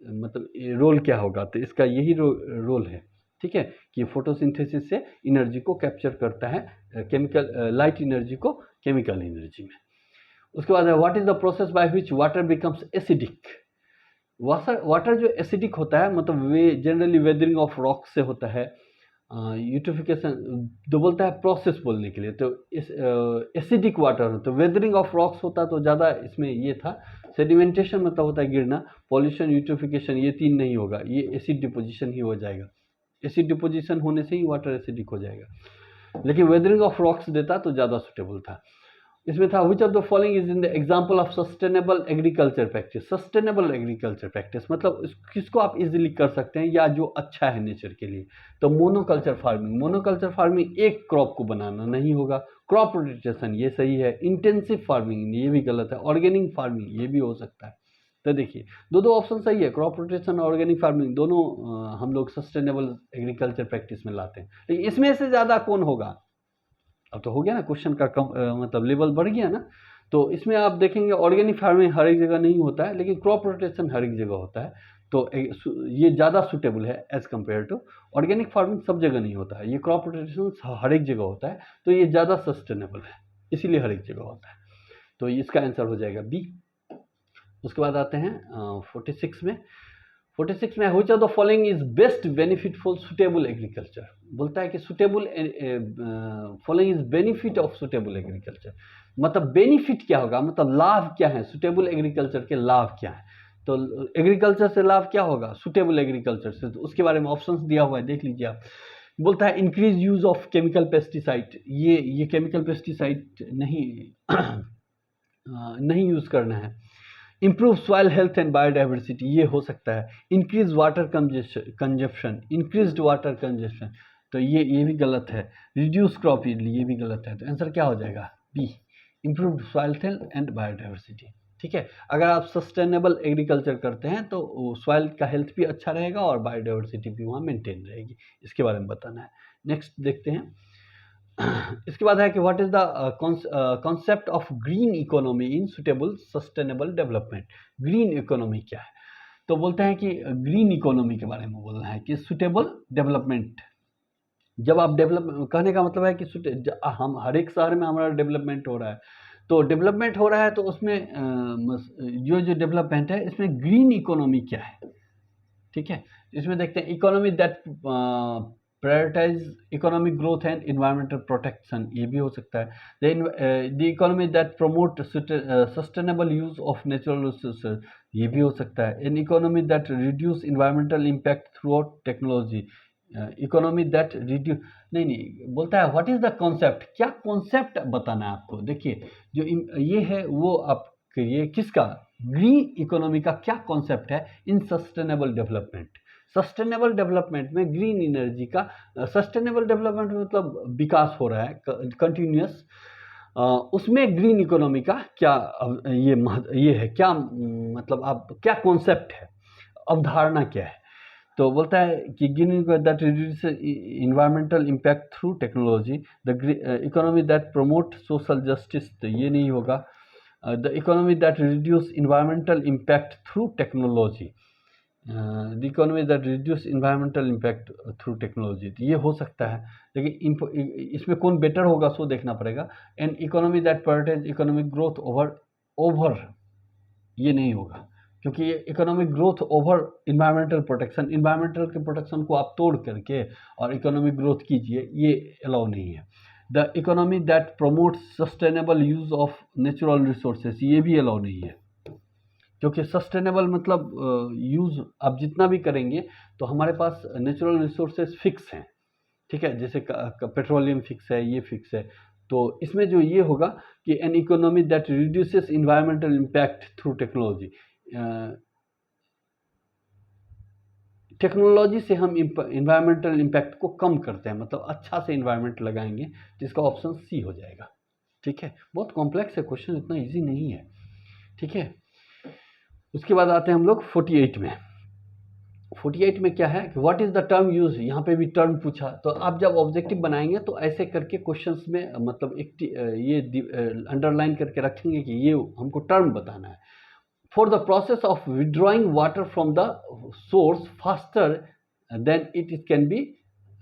मतलब रोल क्या होगा, तो इसका यही रोल है, ठीक है, कि फोटोसिंथेसिस से एनर्जी को कैप्चर करता है, केमिकल लाइट एनर्जी को केमिकल एनर्जी में। उसके बाद है what is the process by which water becomes acidic. Water जो एसिडिक होता है मतलब वे जनरली वेदरिंग ऑफ रॉक से होता है, यूट्रिफिकेशन तो बोलता है प्रोसेस बोलने के लिए। तो इस एसिडिक वाटर तो वेदरिंग ऑफ रॉक्स होता तो ज़्यादा इसमें ये था। सेडिमेंटेशन मतलब होता है गिरना, पॉल्यूशन, यूट्रिफिकेशन ये तीन नहीं होगा, ये एसिड डिपोजिशन ही हो जाएगा। एसिड डिपोजिशन होने से ही वाटर एसिडिक हो जाएगा, लेकिन वेदरिंग ऑफ रॉक्स देता तो ज़्यादा सुटेबल था। इसमें था which of the following is in the example of sustainable agriculture practice. Sustainable agriculture practice मतलब किसको आप इजीली कर सकते हैं या जो अच्छा है नेचर के लिए। तो मोनोकल्चर फार्मिंग, मोनोकल्चर फार्मिंग एक क्रॉप को बनाना नहीं होगा। क्रॉप रोटेशन ये सही है। इंटेंसिव फार्मिंग ये भी गलत है। ऑर्गेनिक फार्मिंग ये भी हो सकता है। तो देखिए दो ऑप्शन सही है, क्रॉप रोटेशन और ऑर्गेनिक फार्मिंग दोनों हम लोग सस्टेनेबल एग्रीकल्चर प्रैक्टिस में लाते हैं। लेकिन इसमें से ज़्यादा कौन होगा, अब तो हो गया ना क्वेश्चन का मतलब लेवल बढ़ गया ना। तो इसमें आप देखेंगे ऑर्गेनिक फार्मिंग हर एक जगह नहीं होता है, लेकिन क्रॉप रोटेशन हर एक जगह होता है। तो ये ज़्यादा सूटेबल है as compare to organic farming. सब जगह नहीं होता है, ये क्रॉप रोटेशन हर एक जगह होता है, तो ये ज़्यादा सस्टेनेबल है, इसीलिए हर एक जगह होता है। तो इसका आंसर हो जाएगा बी। उसके बाद आते हैं 46 में। 46 में which of the following is best benefit for suitable agriculture. बोलता है कि suitable following is benefit of suitable agriculture, मतलब बेनिफिट क्या होगा, मतलब लाभ क्या है, सुटेबल एग्रीकल्चर के लाभ क्या है। तो एग्रीकल्चर से लाभ क्या होगा, सुटेबल एग्रीकल्चर से, तो उसके बारे में ऑप्शंस दिया हुआ है, देख लीजिए आप। बोलता है increase use of chemical pesticide, ये केमिकल पेस्टिसाइड नहीं यूज करना है। Improve soil health and biodiversity, ये हो सकता है। Increase water consumption, increased water consumption, तो ये भी गलत है। रिड्यूस क्रॉप यील्ड, ये भी गलत है। तो आंसर क्या हो जाएगा B, improved soil health and biodiversity, ठीक है। अगर आप सस्टेनेबल एग्रीकल्चर करते हैं तो सॉइल का हेल्थ भी अच्छा रहेगा और बायोडाइवर्सिटी भी वहाँ मेंटेन रहेगी। इसके बारे में बताना है। नेक्स्ट देखते हैं। इसके बाद है कि what is the concept of green economy in suitable sustainable development. Green economy क्या है? तो बोलते हैं कि ग्रीन इकोनॉमी के बारे में बोलना है कि सुटेबल डेवलपमेंट। जब आप डेवलप कहने का मतलब है कि हम हर एक शहर में हमारा डेवलपमेंट हो रहा है, तो डेवलपमेंट हो रहा है तो उसमें जो डेवलपमेंट है इसमें ग्रीन इकोनॉमी क्या है, ठीक है। इसमें देखते हैं economy that prioritize economic growth and environmental protection, ये भी हो सकता है। The economy that promote sustainable use of natural resources, ये भी हो सकता है। An economy that reduce environmental impact through out technology, economy that reduce, नहीं बोलता है व्हाट इज द कॉन्सेप्ट, क्या कॉन्सेप्ट बताना है आपको। देखिए जो ये है वो आप करिए किसका, ग्रीन इकोनॉमी का क्या कॉन्सेप्ट है इन सस्टेनेबल डेवलपमेंट। सस्टेनेबल डेवलपमेंट में ग्रीन एनर्जी का, सस्टेनेबल डेवलपमेंट मतलब विकास हो रहा है कंटिन्यूस, उसमें ग्रीन इकोनॉमी का क्या ये है, क्या मतलब आप क्या कॉन्सेप्ट है, अवधारणा क्या है। तो बोलता है कि green that reduce environmental impact through technology, the economy that promote social justice, तो ये नहीं होगा। The economy that reduce environmental impact through technology, the economy that reduce environmental impact through technology, तो ये हो सकता है। लेकिन इसमें कौन बेटर होगा सो देखना पड़ेगा। And economy that prioritize economic growth over, ये नहीं होगा क्योंकि ये economic growth over environmental protection, environmental के प्रोटेक्शन को आप तोड़ करके और इकोनॉमिक ग्रोथ कीजिए, ये अलाउ नहीं है। The economy that promotes sustainable use of natural resources, ये भी अलाउ नहीं है क्योंकि सस्टेनेबल मतलब यूज आप जितना भी करेंगे तो हमारे पास नेचुरल रिसोर्सेज फिक्स हैं, ठीक है। जैसे पेट्रोलियम फिक्स है, ये फिक्स है। तो इसमें जो ये होगा कि N economy that reduces environmental impact through technology, technology से हम इन्वायरमेंटल इम्पैक्ट को कम करते हैं, मतलब अच्छा से इन्वायरमेंट लगाएंगे, जिसका ऑप्शन सी हो जाएगा, ठीक है। बहुत कॉम्प्लेक्स है क्वेश्चन, इतना इजी नहीं है, ठीक है। उसके बाद आते हैं हम लोग 48 में। 48 में क्या है कि what is the term use, यहाँ पे भी टर्म पूछा। तो आप जब ऑब्जेक्टिव बनाएंगे तो ऐसे करके क्वेश्चंस में मतलब एक ये अंडरलाइन करके रखेंगे कि ये हमको टर्म बताना है। For the process of withdrawing water from the source faster than it can be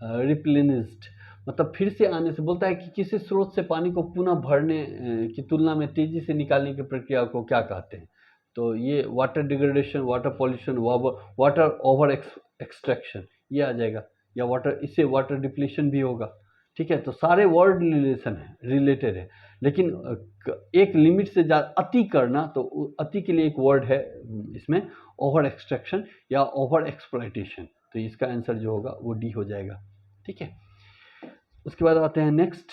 replenished, मतलब फिर से आने से, बोलता है कि किसी स्रोत से पानी को पुनः भरने की तुलना में तेजी से निकालने की प्रक्रिया को क्या कहते हैं। तो ये water degradation, water pollution, water over extraction, ये आ जाएगा। या वाटर, इससे वाटर डिप्लीशन भी होगा, ठीक है। तो सारे वर्ड रिलेशन है, रिलेटेड है, लेकिन एक लिमिट से ज़्यादा अति करना, तो अति के लिए एक वर्ड है इसमें, ओवर एक्सट्रैक्शन या ओवर एक्सप्लॉयटेशन। तो इसका आंसर जो होगा वो डी हो जाएगा, ठीक है। उसके बाद आते हैं नेक्स्ट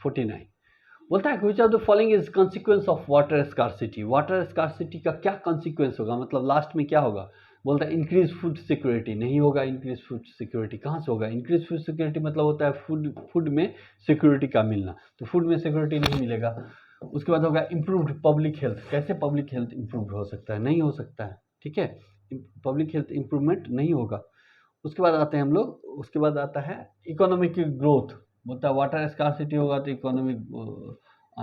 49, बोलता है which of the following is consequence of water scarcity. Water scarcity का क्या कॉन्सिक्वेंस होगा, मतलब लास्ट में क्या होगा। बोलता है इंक्रीज फूड सिक्योरिटी, नहीं होगा। इंक्रीज फूड सिक्योरिटी कहाँ से होगा, इंक्रीज फूड सिक्योरिटी मतलब होता है फूड में सिक्योरिटी का मिलना, तो फूड में सिक्योरिटी नहीं मिलेगा। उसके बाद होगा इम्प्रूव्ड पब्लिक हेल्थ, कैसे पब्लिक हेल्थ इम्प्रूव हो सकता है, नहीं हो सकता है, ठीक है। पब्लिक हेल्थ इम्प्रूवमेंट नहीं होगा। उसके बाद आते हैं हम लोग, उसके बाद आता है इकोनॉमिक ग्रोथ, बोलता है वाटर स्कार्सिटी होगा तो इकोनॉमिक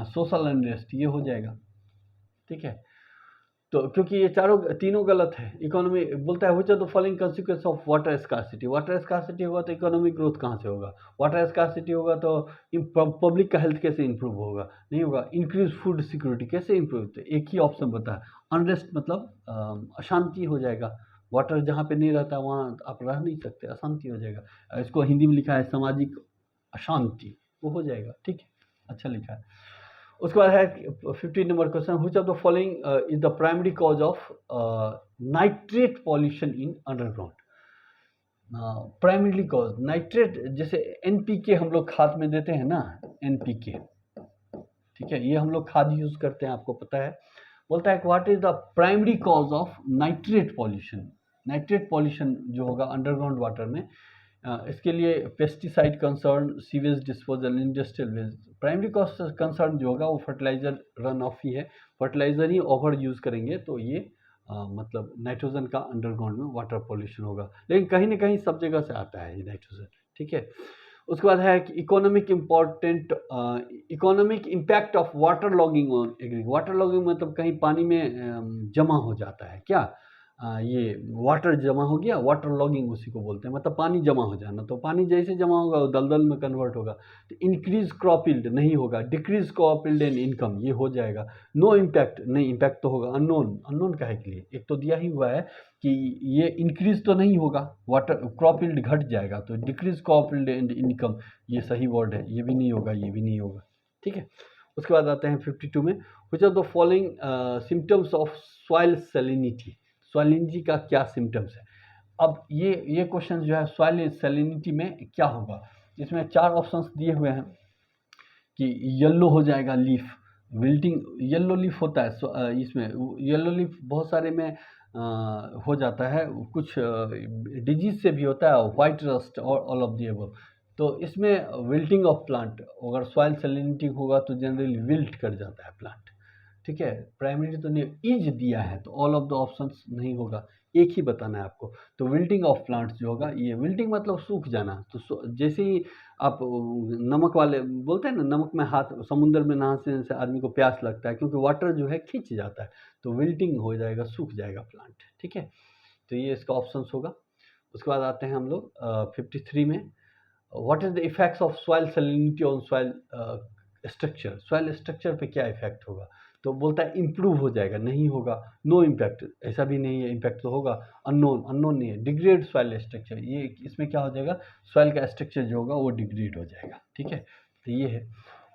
सोशल अनरेस्ट, ये हो जाएगा, ठीक है। तो क्योंकि ये तीनों गलत है। इकोनॉमी बोलता है which of the following consequence of water scarcity, water scarcity होगा तो इकोनॉमिक ग्रोथ कहाँ से होगा। वाटर स्कार्सिटी होगा तो पब्लिक का हेल्थ कैसे इंप्रूव होगा, नहीं होगा। इंक्रीज फूड सिक्योरिटी कैसे इंप्रूव, तो एक ही ऑप्शन बता है, अनरेस्ट मतलब अशांति हो जाएगा। वाटर जहाँ पे नहीं रहता वहाँ आप रह नहीं सकते, अशांति हो जाएगा। इसको हिंदी में लिखा है सामाजिक अशांति, वो हो जाएगा, ठीक है, अच्छा लिखा है। उसके बाद है 15 number question, which of the following is the primary cause of nitrate pollution in underground. Primary cause nitrate, जैसे एनपीके हम लोग खाद में देते हैं ना, एनपीके, ठीक है, ये हम लोग खाद यूज करते हैं, आपको पता है। बोलता है what is the primary cause of nitrate pollution. Nitrate pollution जो होगा अंडरग्राउंड वाटर में, इसके लिए pesticide concern, sewage disposal, industrial waste. Primary concern जो होगा वो फर्टिलाइजर रन ऑफ ही है, फर्टिलाइजर ही ओवर यूज़ करेंगे तो ये मतलब नाइट्रोजन का अंडरग्राउंड में वाटर पॉल्यूशन होगा, लेकिन कहीं ना कहीं सब जगह से आता है ये नाइट्रोजन। ठीक है, उसके बाद है कि economic impact of water logging on agri. Water logging मतलब कहीं पानी में जमा हो जाता है क्या, ये वाटर जमा हो गया, वाटर लॉगिंग उसी को बोलते हैं, मतलब पानी जमा हो जाना। तो पानी जैसे जमा होगा वो दलदल में कन्वर्ट होगा। तो इंक्रीज क्रॉप यील्ड नहीं होगा, decrease crop yield and income ये हो जाएगा। नो इम्पैक्ट नहीं, इम्पैक्ट तो होगा। अननोन, अननोन काहे के लिए, एक तो दिया ही हुआ है कि ये इंक्रीज तो नहीं होगा, वाटर क्रॉप यील्ड घट जाएगा, तो decrease crop yield and income ये सही वर्ड है, ये भी नहीं होगा, ये भी नहीं होगा। ठीक है, उसके बाद आते हैं 52 में, which are the following symptoms of soil salinity. Salinity का क्या सिम्टम्स है। अब ये क्वेश्चन जो है सॉइल सैलिनिटी में क्या होगा, इसमें 4 ऑप्शंस दिए हुए हैं कि येलो हो जाएगा लीफ, विल्टिंग, येलो लीफ होता है इसमें, येलो लीफ बहुत सारे में हो जाता है, कुछ डिजीज से भी होता है, वाइट रस्ट और ऑल ऑफ दी अबव। तो इसमें विल्टिंग ऑफ प्लांट, अगर सॉइल सैलिनिटी होगा तो जनरली विल्ट कर जाता है प्लांट। ठीक है, प्राइमरी तो नहीं, इज दिया है तो ऑल ऑफ द ऑप्शंस नहीं होगा, एक ही बताना है आपको। तो विल्टिंग ऑफ प्लांट्स जो होगा, ये विल्टिंग मतलब सूख जाना। तो जैसे ही आप नमक वाले बोलते हैं ना, नमक में हाथ, समुद्र में नहाने से आदमी को प्यास लगता है क्योंकि वाटर जो है खींच जाता है, तो विल्टिंग हो जाएगा, सूख जाएगा प्लांट। ठीक है, तो ये इसका ऑप्शन होगा। उसके बाद आते हैं हम लोग 53 में, what is the effects of soil salinity on soil structure. Soil structure पे क्या इफेक्ट होगा, तो बोलता है इम्प्रूव हो जाएगा, नहीं होगा। नो इम्पैक्ट, ऐसा भी नहीं है, इम्पैक्ट तो होगा। अननोन, अननोन नहीं है। डिग्रेड सॉइल स्ट्रक्चर, ये इसमें क्या हो जाएगा, सॉइल का स्ट्रक्चर जो होगा वो डिग्रेड हो जाएगा। ठीक है, तो ये है।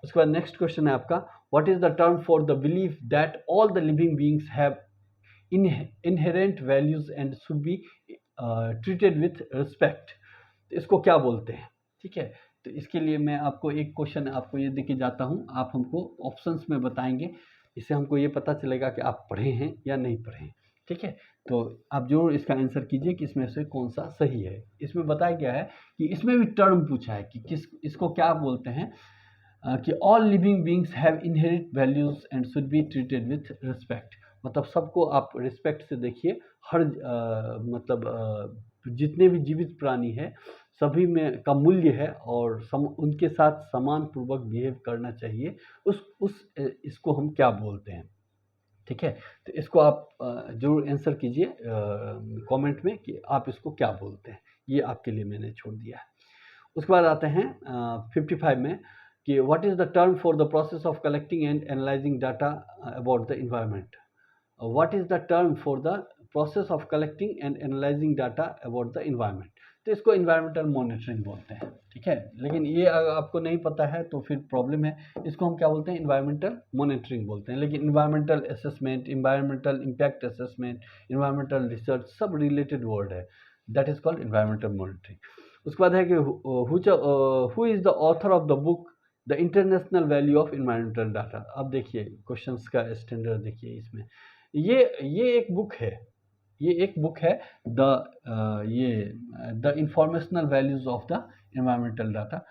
उसके बाद नेक्स्ट क्वेश्चन है आपका, what is the term for the belief that all the living beings have inherent values and should be treated with respect. इसको क्या बोलते हैं। ठीक है, तो इसके लिए मैं आपको एक क्वेश्चन आपको ये देके जाता हूँ, आप हमको ऑप्शंस में बताएंगे, इससे हमको ये पता चलेगा कि आप पढ़े हैं या नहीं पढ़े हैं। ठीक है, तो आप जरूर इसका आंसर कीजिए कि इसमें से कौन सा सही है। इसमें बताया गया है कि इसमें भी टर्म पूछा है कि इसको क्या बोलते हैं, कि all living beings have inherit values and should be treated with respect. मतलब सबको आप रिस्पेक्ट से देखिए, हर मतलब जितने भी जीवित प्राणी है सभी में का मूल्य है और उनके साथ समान पूर्वक बिहेव करना चाहिए। इसको हम क्या बोलते हैं। ठीक है, तो इसको आप जरूर आंसर कीजिए कमेंट में कि आप इसको क्या बोलते हैं, ये आपके लिए मैंने छोड़ दिया है। उसके बाद आते हैं 55 में कि what is the term for the process of collecting and analysing data about the environment. What is the term for the process of collecting and analysing data about the environment. तो इसको इन्वायरमेंटल मॉनिटरिंग बोलते हैं। ठीक है, लेकिन ये अगर आपको नहीं पता है तो फिर प्रॉब्लम है। इसको हम क्या बोलते हैं, इन्वायरमेंटल मॉनिटरिंग बोलते हैं, लेकिन environmental assessment, environmental impact assessment, environmental research सब रिलेटेड वर्ड है, that is called environmental monitoring. उसके बाद है कि who is the author of the book the international value of environmental data. अब देखिए क्वेश्चंस का स्टैंडर्ड देखिए, इसमें ये एक बुक है, ये एक बुक है the informational values of the environmental data.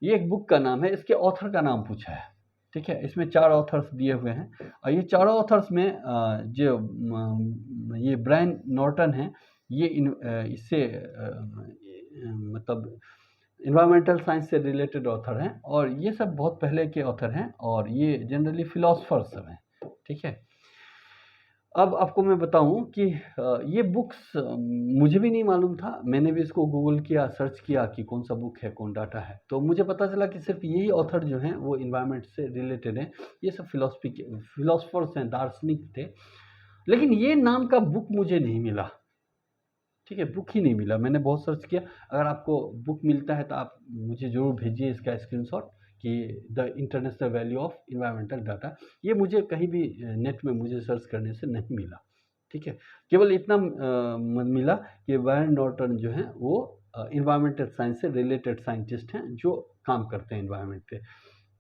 ये एक बुक का नाम है, इसके ऑथर का नाम पूछा है। ठीक है, इसमें 4 ऑथर्स दिए हुए हैं और ये चारों ऑथर्स में ये ब्रायन नॉर्टन है, ये इससे मतलब इन्वायरमेंटल साइंस से रिलेटेड ऑथर हैं और ये सब बहुत पहले के ऑथर हैं और ये जनरली फिलोसफर सब हैं। ठीक है, अब आपको मैं बताऊं कि ये बुक्स मुझे भी नहीं मालूम था, मैंने भी इसको गूगल किया, सर्च किया कि कौन सा बुक है, कौन डाटा है, तो मुझे पता चला कि सिर्फ यही ऑथर जो हैं वो इन्वायरमेंट से रिलेटेड हैं। ये सब फिलोसफर्स हैं, दार्शनिक थे, लेकिन ये नाम का बुक मुझे नहीं मिला। ठीक है, बुक ही नहीं मिला, मैंने बहुत सर्च किया। अगर आपको बुक मिलता है तो आप मुझे ज़रूर भेजिए इसका स्क्रीनशॉट कि the international value of environmental data. ये मुझे कहीं भी नेट में मुझे सर्च करने से नहीं मिला। ठीक है, केवल इतना मिला कि ब्रायन नॉर्टन जो हैं वो इन्वायरमेंटल साइंस से रिलेटेड साइंटिस्ट हैं जो काम करते हैं इन्वायरमेंट पे,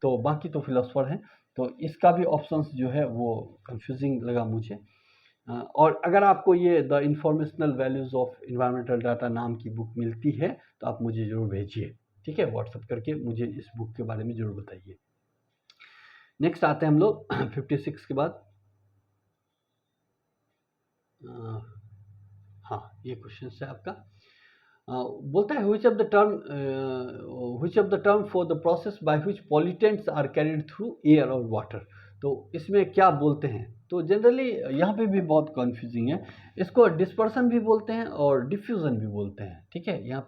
तो बाकी तो फिलोसफर हैं। तो इसका भी ऑप्शंस जो है वो कंफ्यूजिंग लगा मुझे। और अगर आपको ये the informational values of environmental data नाम की बुक मिलती है तो आप मुझे ज़रूर भेजिए, ठीक है, व्हाट्सअप करके मुझे इस बुक के बारे में ज़रूर बताइए। नेक्स्ट आते हैं हम लोग 56 के बाद। हाँ, ये क्वेश्चन है आपका। बोलता है which of the term for the process by which pollutants are carried through air or water। तो इसमें क्या बोलते हैं, तो जनरली यहाँ पे भी बहुत कन्फ्यूजिंग है। इसको डिस्पर्सन भी बोलते हैं और डिफ्यूज़न भी बोलते हैं, ठीक है। यहाँ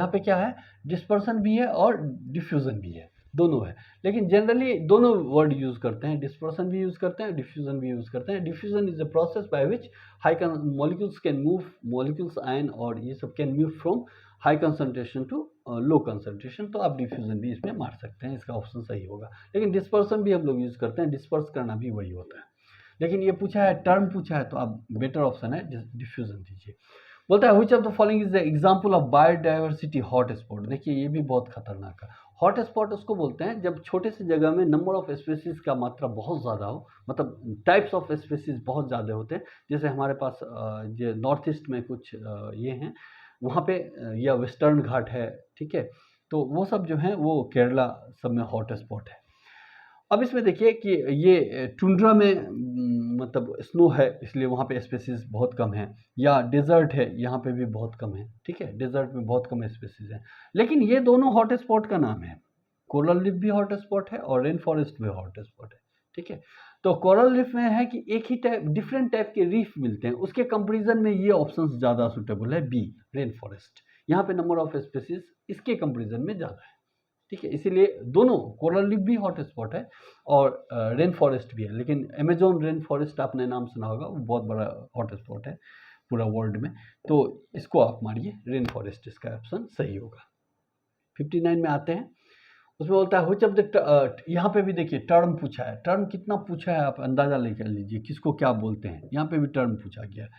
पे क्या है, डिस्पर्सन भी है और डिफ्यूज़न भी है, दोनों है, लेकिन जनरली दोनों वर्ड यूज़ करते हैं, डिस्पर्सन भी यूज़ करते हैं, डिफ्यूज़न भी यूज़ करते हैं। Diffusion is a process by which high molecules can move, molecules ion और ये सब can move from high concentration to low concentration, तो आप डिफ्यूज़न भी इसमें मार सकते हैं, इसका ऑप्शन सही होगा। लेकिन डिस्पर्सन भी हम लोग यूज़ करते हैं, डिस्पर्स करना भी वही होता है। लेकिन ये पूछा है, टर्म पूछा है, तो आप बेटर ऑप्शन है डिफ्यूज़न दीजिए। बोलता है which of the following is the example of biodiversity hot spot. देखिए ये भी बहुत खतरनाक है। हॉट स्पॉट उसको बोलते हैं जब छोटे से जगह में नंबर ऑफ स्पेसीज का मात्रा बहुत ज़्यादा हो, मतलब टाइप्स ऑफ स्पेसीज बहुत ज़्यादा होते हैं। जैसे हमारे पास ये नॉर्थ ईस्ट में कुछ ये हैं, वहाँ पे या वेस्टर्न घाट है, ठीक है, तो वो सब जो है वो केरला सब में हॉट स्पॉट है। अब इसमें देखिए कि ये टुंड्रा में मतलब स्नो है, इसलिए वहाँ पे स्पेसीज बहुत कम है, या डेजर्ट है, यहाँ पे भी बहुत कम है, ठीक है, डेजर्ट में बहुत कम स्पेसीज हैं। लेकिन ये दोनों हॉट स्पॉट का नाम है, कोरल रीफ भी हॉट स्पॉट है और रेन फॉरेस्ट भी हॉट स्पॉट है, ठीक है। तो कोरल रीफ में है कि एक ही टाइप, डिफरेंट टाइप के रीफ मिलते हैं, उसके कंपेरिजन में ये ऑप्शन ज़्यादा सूटेबल है, बी रेन फॉरेस्ट। यहाँ पे नंबर ऑफ स्पेसीज इसके कंपेरिजन में ज़्यादा है, ठीक है, इसीलिए दोनों, कोरल रीफ भी हॉट स्पॉट है और रेन फॉरेस्ट भी है। लेकिन अमेजोन रेन फॉरेस्ट आपने नाम सुना होगा, वो बहुत बड़ा हॉट स्पॉट है पूरा वर्ल्ड में, तो इसको आप मारिए रेन फॉरेस्ट, इसका ऑप्शन सही होगा। 59 में आते हैं, उसमें बोलता है व्हिच ऑफ द, यहाँ पे भी देखिए टर्म पूछा है, टर्म कितना पूछा है आप अंदाजा लेकर लीजिए किसको क्या बोलते हैं। यहाँ पे भी टर्म पूछा गया है,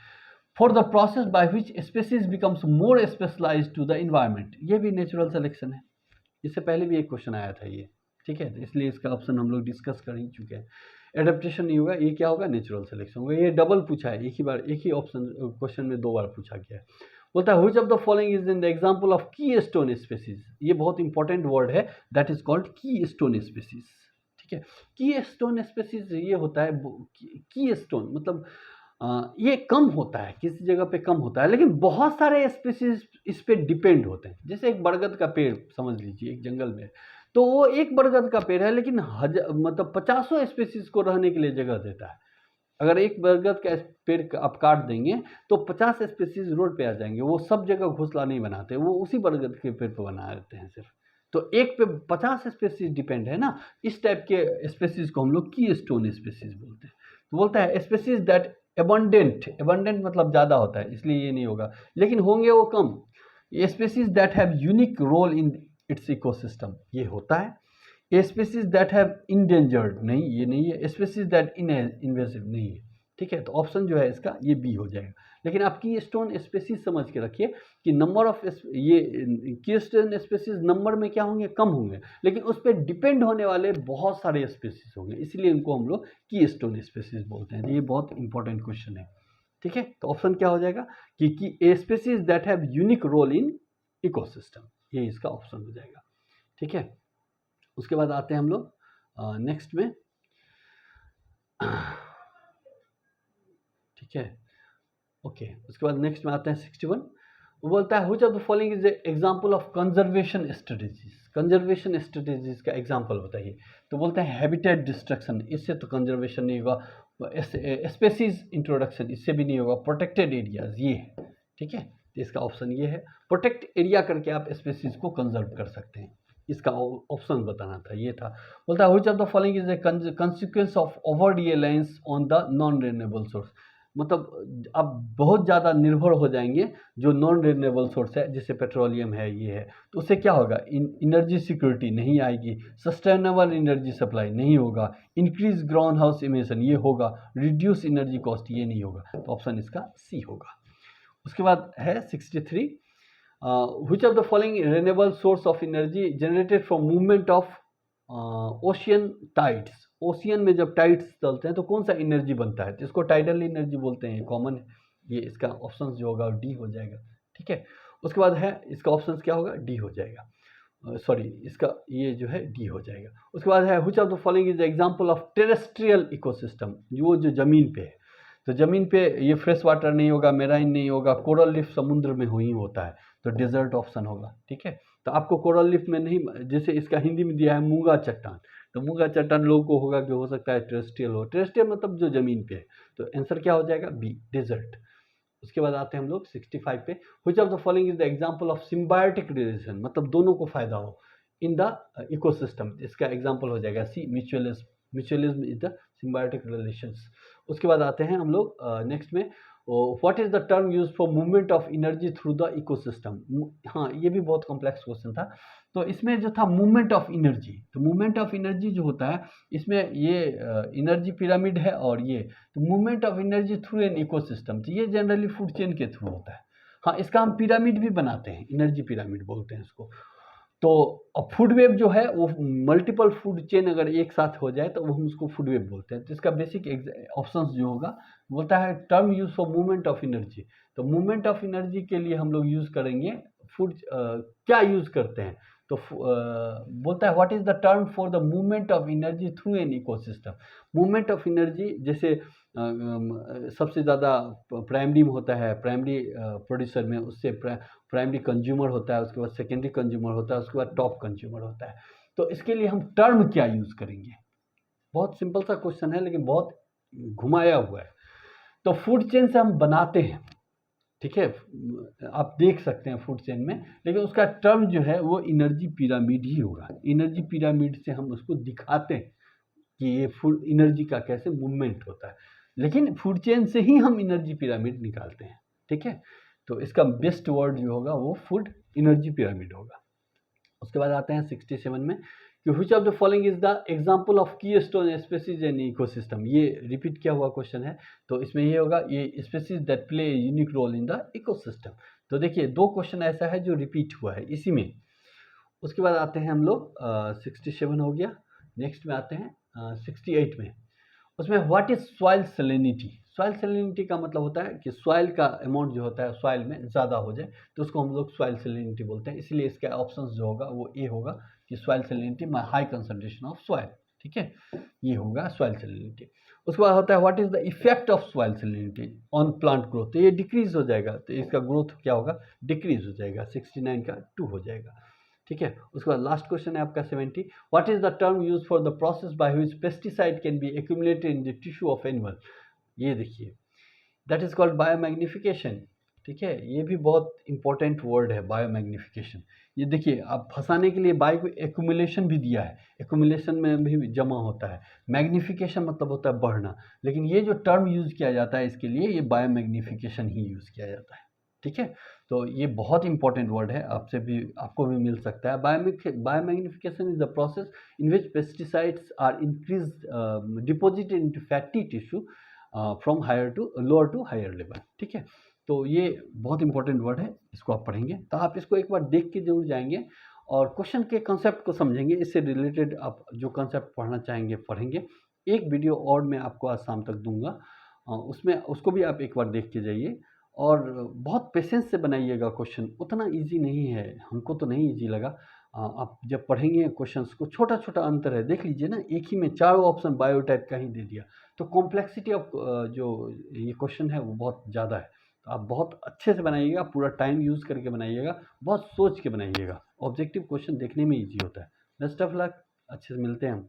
for the process by which species becomes more specialized to the environment. ये भी नेचुरल सिलेक्शन है, इससे पहले भी एक क्वेश्चन आया था ये, ठीक है, तो इसलिए इसका ऑप्शन हम लोग डिस्कस कर ही चुके हैं। एडेप्टेशन नहीं होगा, ये क्या होगा, नेचुरल सिलेक्शन होगा। ये डबल पूछा है, एक ही बार, एक ही ऑप्शन क्वेश्चन में दो बार पूछा गया है। बोलता है which of the following is in the example of की स्टोन स्पेसीज। ये बहुत इंपॉर्टेंट वर्ड है, दैट इज कॉल्ड की स्टोन स्पेसीज, ठीक है। की स्टोन स्पेसीज ये होता है, की स्टोन मतलब ये कम होता है, किसी जगह पे कम होता है, लेकिन बहुत सारे स्पीसीज इस पे डिपेंड होते हैं। जैसे एक बरगद का पेड़ समझ लीजिए एक जंगल में, तो वो एक बरगद का पेड़ है, लेकिन मतलब 50 स्पीसीज को रहने के लिए जगह देता है। अगर एक बरगद का पेड़ आप काट देंगे तो 50 स्पीसीज रोड पे आ जाएंगे, वो सब जगह घोंसला नहीं बनाते, वो उसी बरगद के पेड़ पे बना देते हैं सिर्फ। तो एक पे 50 स्पीसीज डिपेंड है ना, इस टाइप के स्पीसीज को हम लोग की स्टोन स्पीसीज बोलते हैं। तो बोलता है स्पीसीज दैट एबंडेंट मतलब ज़्यादा होता है, इसलिए ये नहीं होगा, लेकिन होंगे वो कम। Species that have unique role in its ecosystem, ये होता है। स्पीसीज दैट हैव इंडेंजर्ड, नहीं ये नहीं है। स्पीसीज दैट इन्वेसिव नहीं है, ठीक है। तो ऑप्शन जो है इसका ये बी हो जाएगा। लेकिन आप की स्टोन स्पीसीज समझ के रखिए कि नंबर ऑफ ये की स्टोन स्पीसीज नंबर में क्या होंगे, कम होंगे, लेकिन उस पर डिपेंड होने वाले बहुत सारे स्पीसीज होंगे, इसलिए इनको हम लोग की स्टोन स्पीसीज बोलते हैं। ये बहुत इंपॉर्टेंट क्वेश्चन है, ठीक है। तो ऑप्शन क्या हो जाएगा कि species that have unique role in ecosystem, ये इसका ऑप्शन हो जाएगा, ठीक है। उसके बाद आते हैं हम लोग नेक्स्ट में, ठीक है, ओके। उसके बाद नेक्स्ट में आते हैं 61। वो बोलता है which of the following is example of conservation strategies. Conservation strategies का एग्जांपल बताइए। तो बोलते हैं हैबिटेट डिस्ट्रक्शन, इससे तो कंजर्वेशन नहीं होगा। स्पेसीज इंट्रोडक्शन, इससे भी नहीं होगा। प्रोटेक्टेड एरियाज, ये है, ठीक है। तो इसका ऑप्शन ये है, प्रोटेक्ट एरिया करके आप स्पेसीज को कंजर्व कर सकते हैं, इसका ऑप्शन बताना था, ये था। बोलता है which of the following is a consequence of over reliance on the non renewable source. मतलब अब बहुत ज़्यादा निर्भर हो जाएंगे जो नॉन रिन्यूएबल सोर्स है, जैसे पेट्रोलियम है, ये है, तो उससे क्या होगा, एनर्जी सिक्योरिटी नहीं आएगी, सस्टेनेबल एनर्जी सप्लाई नहीं होगा, इंक्रीज ग्रीन हाउस इमिशन ये होगा, रिड्यूस एनर्जी कॉस्ट ये नहीं होगा। तो ऑप्शन इसका सी होगा। उसके बाद है 63। Which of the following renewable source of energy generated from movement of ocean tides. Ocean में जब टाइड्स चलते हैं तो कौन सा एनर्जी बनता है, जिसको टाइडल एनर्जी बोलते हैं, कॉमन है। ये इसका ऑप्शन जो होगा डी हो जाएगा, ठीक है। उसके बाद है इसका ऑप्शन क्या होगा, डी हो जाएगा, सॉरी इसका ये जो है डी हो जाएगा। उसके बाद है which of the following is example of terrestrial ecosystem, जो जमीन पे है। तो जमीन पे ये फ्रेश वाटर नहीं होगा, मेराइन नहीं होगा, कोरल लीफ समुद्र में ही होता है, तो डेजर्ट ऑप्शन होगा, ठीक है। तो आपको कोरल लीफ में नहीं, जैसे इसका हिंदी में दिया है मूंगा चट्टान, तो मूंगा चट्टान लोगों को होगा कि हो सकता है टेरेस्ट्रियल हो, टेरेस्ट्रियल मतलब जो जमीन पे है, तो आंसर क्या हो जाएगा, बी, डेजर्ट। उसके बाद आते हैं हम लोग 65 पे, which of the following is the example of symbiotic relation, मतलब दोनों को फायदा हो इन द इकोसिस्टम, इसका एग्जांपल हो जाएगा C, mutualism. Mutualism is the symbiotic relations. उसके बाद आते हैं हम लोग नेक्स्ट में, what is the term use for movement of energy through the ecosystem. हाँ, ये भी बहुत कॉम्प्लेक्स क्वेश्चन था। तो इसमें जो था मूवमेंट ऑफ एनर्जी, तो मूवमेंट ऑफ एनर्जी जो होता है इसमें ये एनर्जी पिरामिड है, और ये तो movement of energy through an ecosystem, तो ये जनरली फूड चेन के थ्रू होता है। हाँ, इसका हम पिरामिड भी बनाते हैं, एनर्जी पिरामिड बोलते हैं इसको। तो अब फूड वेब जो है वो मल्टीपल फूड चेन अगर एक साथ हो जाए तो हम उसको फूड वेब बोलते हैं। तो इसका बेसिक ऑप्शंस जो होगा बोलता है term use for movement of energy, तो मूवमेंट ऑफ एनर्जी के लिए हम लोग यूज़ करेंगे फूड, क्या यूज़ करते हैं, तो बोलता है what is the term for the movement of energy through an ecosystem. Movement of energy जैसे सबसे ज़्यादा प्राइमरी में होता है, प्राइमरी प्रोड्यूसर में, उससे प्राइमरी कंज्यूमर होता है, उसके बाद सेकेंडरी कंज्यूमर होता है, उसके बाद टॉप कंज्यूमर होता है। तो इसके लिए हम टर्म क्या यूज़ करेंगे, बहुत सिंपल सा क्वेश्चन है लेकिन बहुत घुमाया हुआ है। तो फूड चेन से हम बनाते हैं, ठीक है, आप देख सकते हैं फूड चेन में, लेकिन उसका टर्म जो है वो एनर्जी पिरामिड ही होगा। एनर्जी पिरामिड से हम उसको दिखाते हैं कि ये फूड एनर्जी का कैसे मूवमेंट होता है, लेकिन फूड चेन से ही हम एनर्जी पिरामिड निकालते हैं, ठीक है। तो इसका बेस्ट वर्ड जो होगा वो फूड एनर्जी पिरामिड होगा। उसके बाद आते हैं 67 में कि which of the following is the example of keystone species in ecosystem. ये रिपीट किया हुआ क्वेश्चन है, तो इसमें ये होगा ये species that play unique role in the ecosystem. तो देखिए दो क्वेश्चन ऐसा है जो रिपीट हुआ है इसी में। उसके बाद आते हैं हम लोग 67 हो गया, नेक्स्ट में आते हैं 68 में। उसमें what is soil salinity. Soil salinity का मतलब होता है कि सॉइल का अमाउंट जो होता है सॉइल में ज़्यादा हो जाए तो उसको हम लोग सॉइल सैलिनिटी बोलते हैं। इसलिए इसका ऑप्शन जो होगा वो ए होगा कि soil salinity high concentration of soil, ठीक है, ये होगा सॉइल सैलिनिटी। उसके बाद होता है what is the effect of soil salinity on plant growth. तो ये डिक्रीज हो जाएगा, तो इसका ग्रोथ क्या होगा, डिक्रीज हो जाएगा, 69 का 2 हो जाएगा, ठीक है। उसके बाद लास्ट क्वेश्चन है आपका 70, what is the term use for the process by which pesticide can be accumulated in the tissue of animal. ये देखिए दैट इज कॉल्ड बायोमैग्निफिकेशन, ठीक है। ये भी बहुत इंपॉर्टेंट वर्ड है बायोमैग्निफिकेशन। ये देखिए आप फंसाने के लिए बायो एक्यूमुलेशन भी दिया है, एक्यूमुलेशन में भी जमा होता है, मैग्निफिकेशन मतलब होता है बढ़ना, लेकिन ये जो टर्म यूज किया जाता है इसके लिए ये बायोमैग्निफिकेशन ही यूज किया जाता है, ठीक है। तो ये बहुत इंपॉर्टेंट वर्ड है, आपसे भी आपको भी मिल सकता है। Biomagnification is the process in which pesticides are increase deposited into fatty tissue from higher to lower to higher level, ठीक है। तो ये बहुत इंपॉर्टेंट वर्ड है, इसको आप पढ़ेंगे तो आप इसको एक बार देख के जरूर जाएंगे और क्वेश्चन के कंसेप्ट को समझेंगे, इससे रिलेटेड आप जो कंसेप्ट पढ़ना चाहेंगे पढ़ेंगे। एक वीडियो और मैं आपको आज शाम तक दूंगा, उसमें उसको भी आप एक बार देख के जाइए और बहुत पेशेंस से बनाइएगा। क्वेश्चन उतना इजी नहीं है, हमको तो नहीं इजी लगा। आप जब पढ़ेंगे क्वेश्चंस को, छोटा छोटा अंतर है, देख लीजिए ना, एक ही में चारों ऑप्शन बायोटाइप का ही दे दिया, तो कॉम्प्लेक्सिटी ऑफ जो ये क्वेश्चन है वो बहुत ज़्यादा है। तो आप बहुत अच्छे से बनाइएगा, पूरा टाइम यूज़ करके बनाइएगा, बहुत सोच के बनाइएगा, ऑब्जेक्टिव क्वेश्चन देखने में ईजी होता है। बेस्ट ऑफ लक, अच्छे से मिलते हैं हम।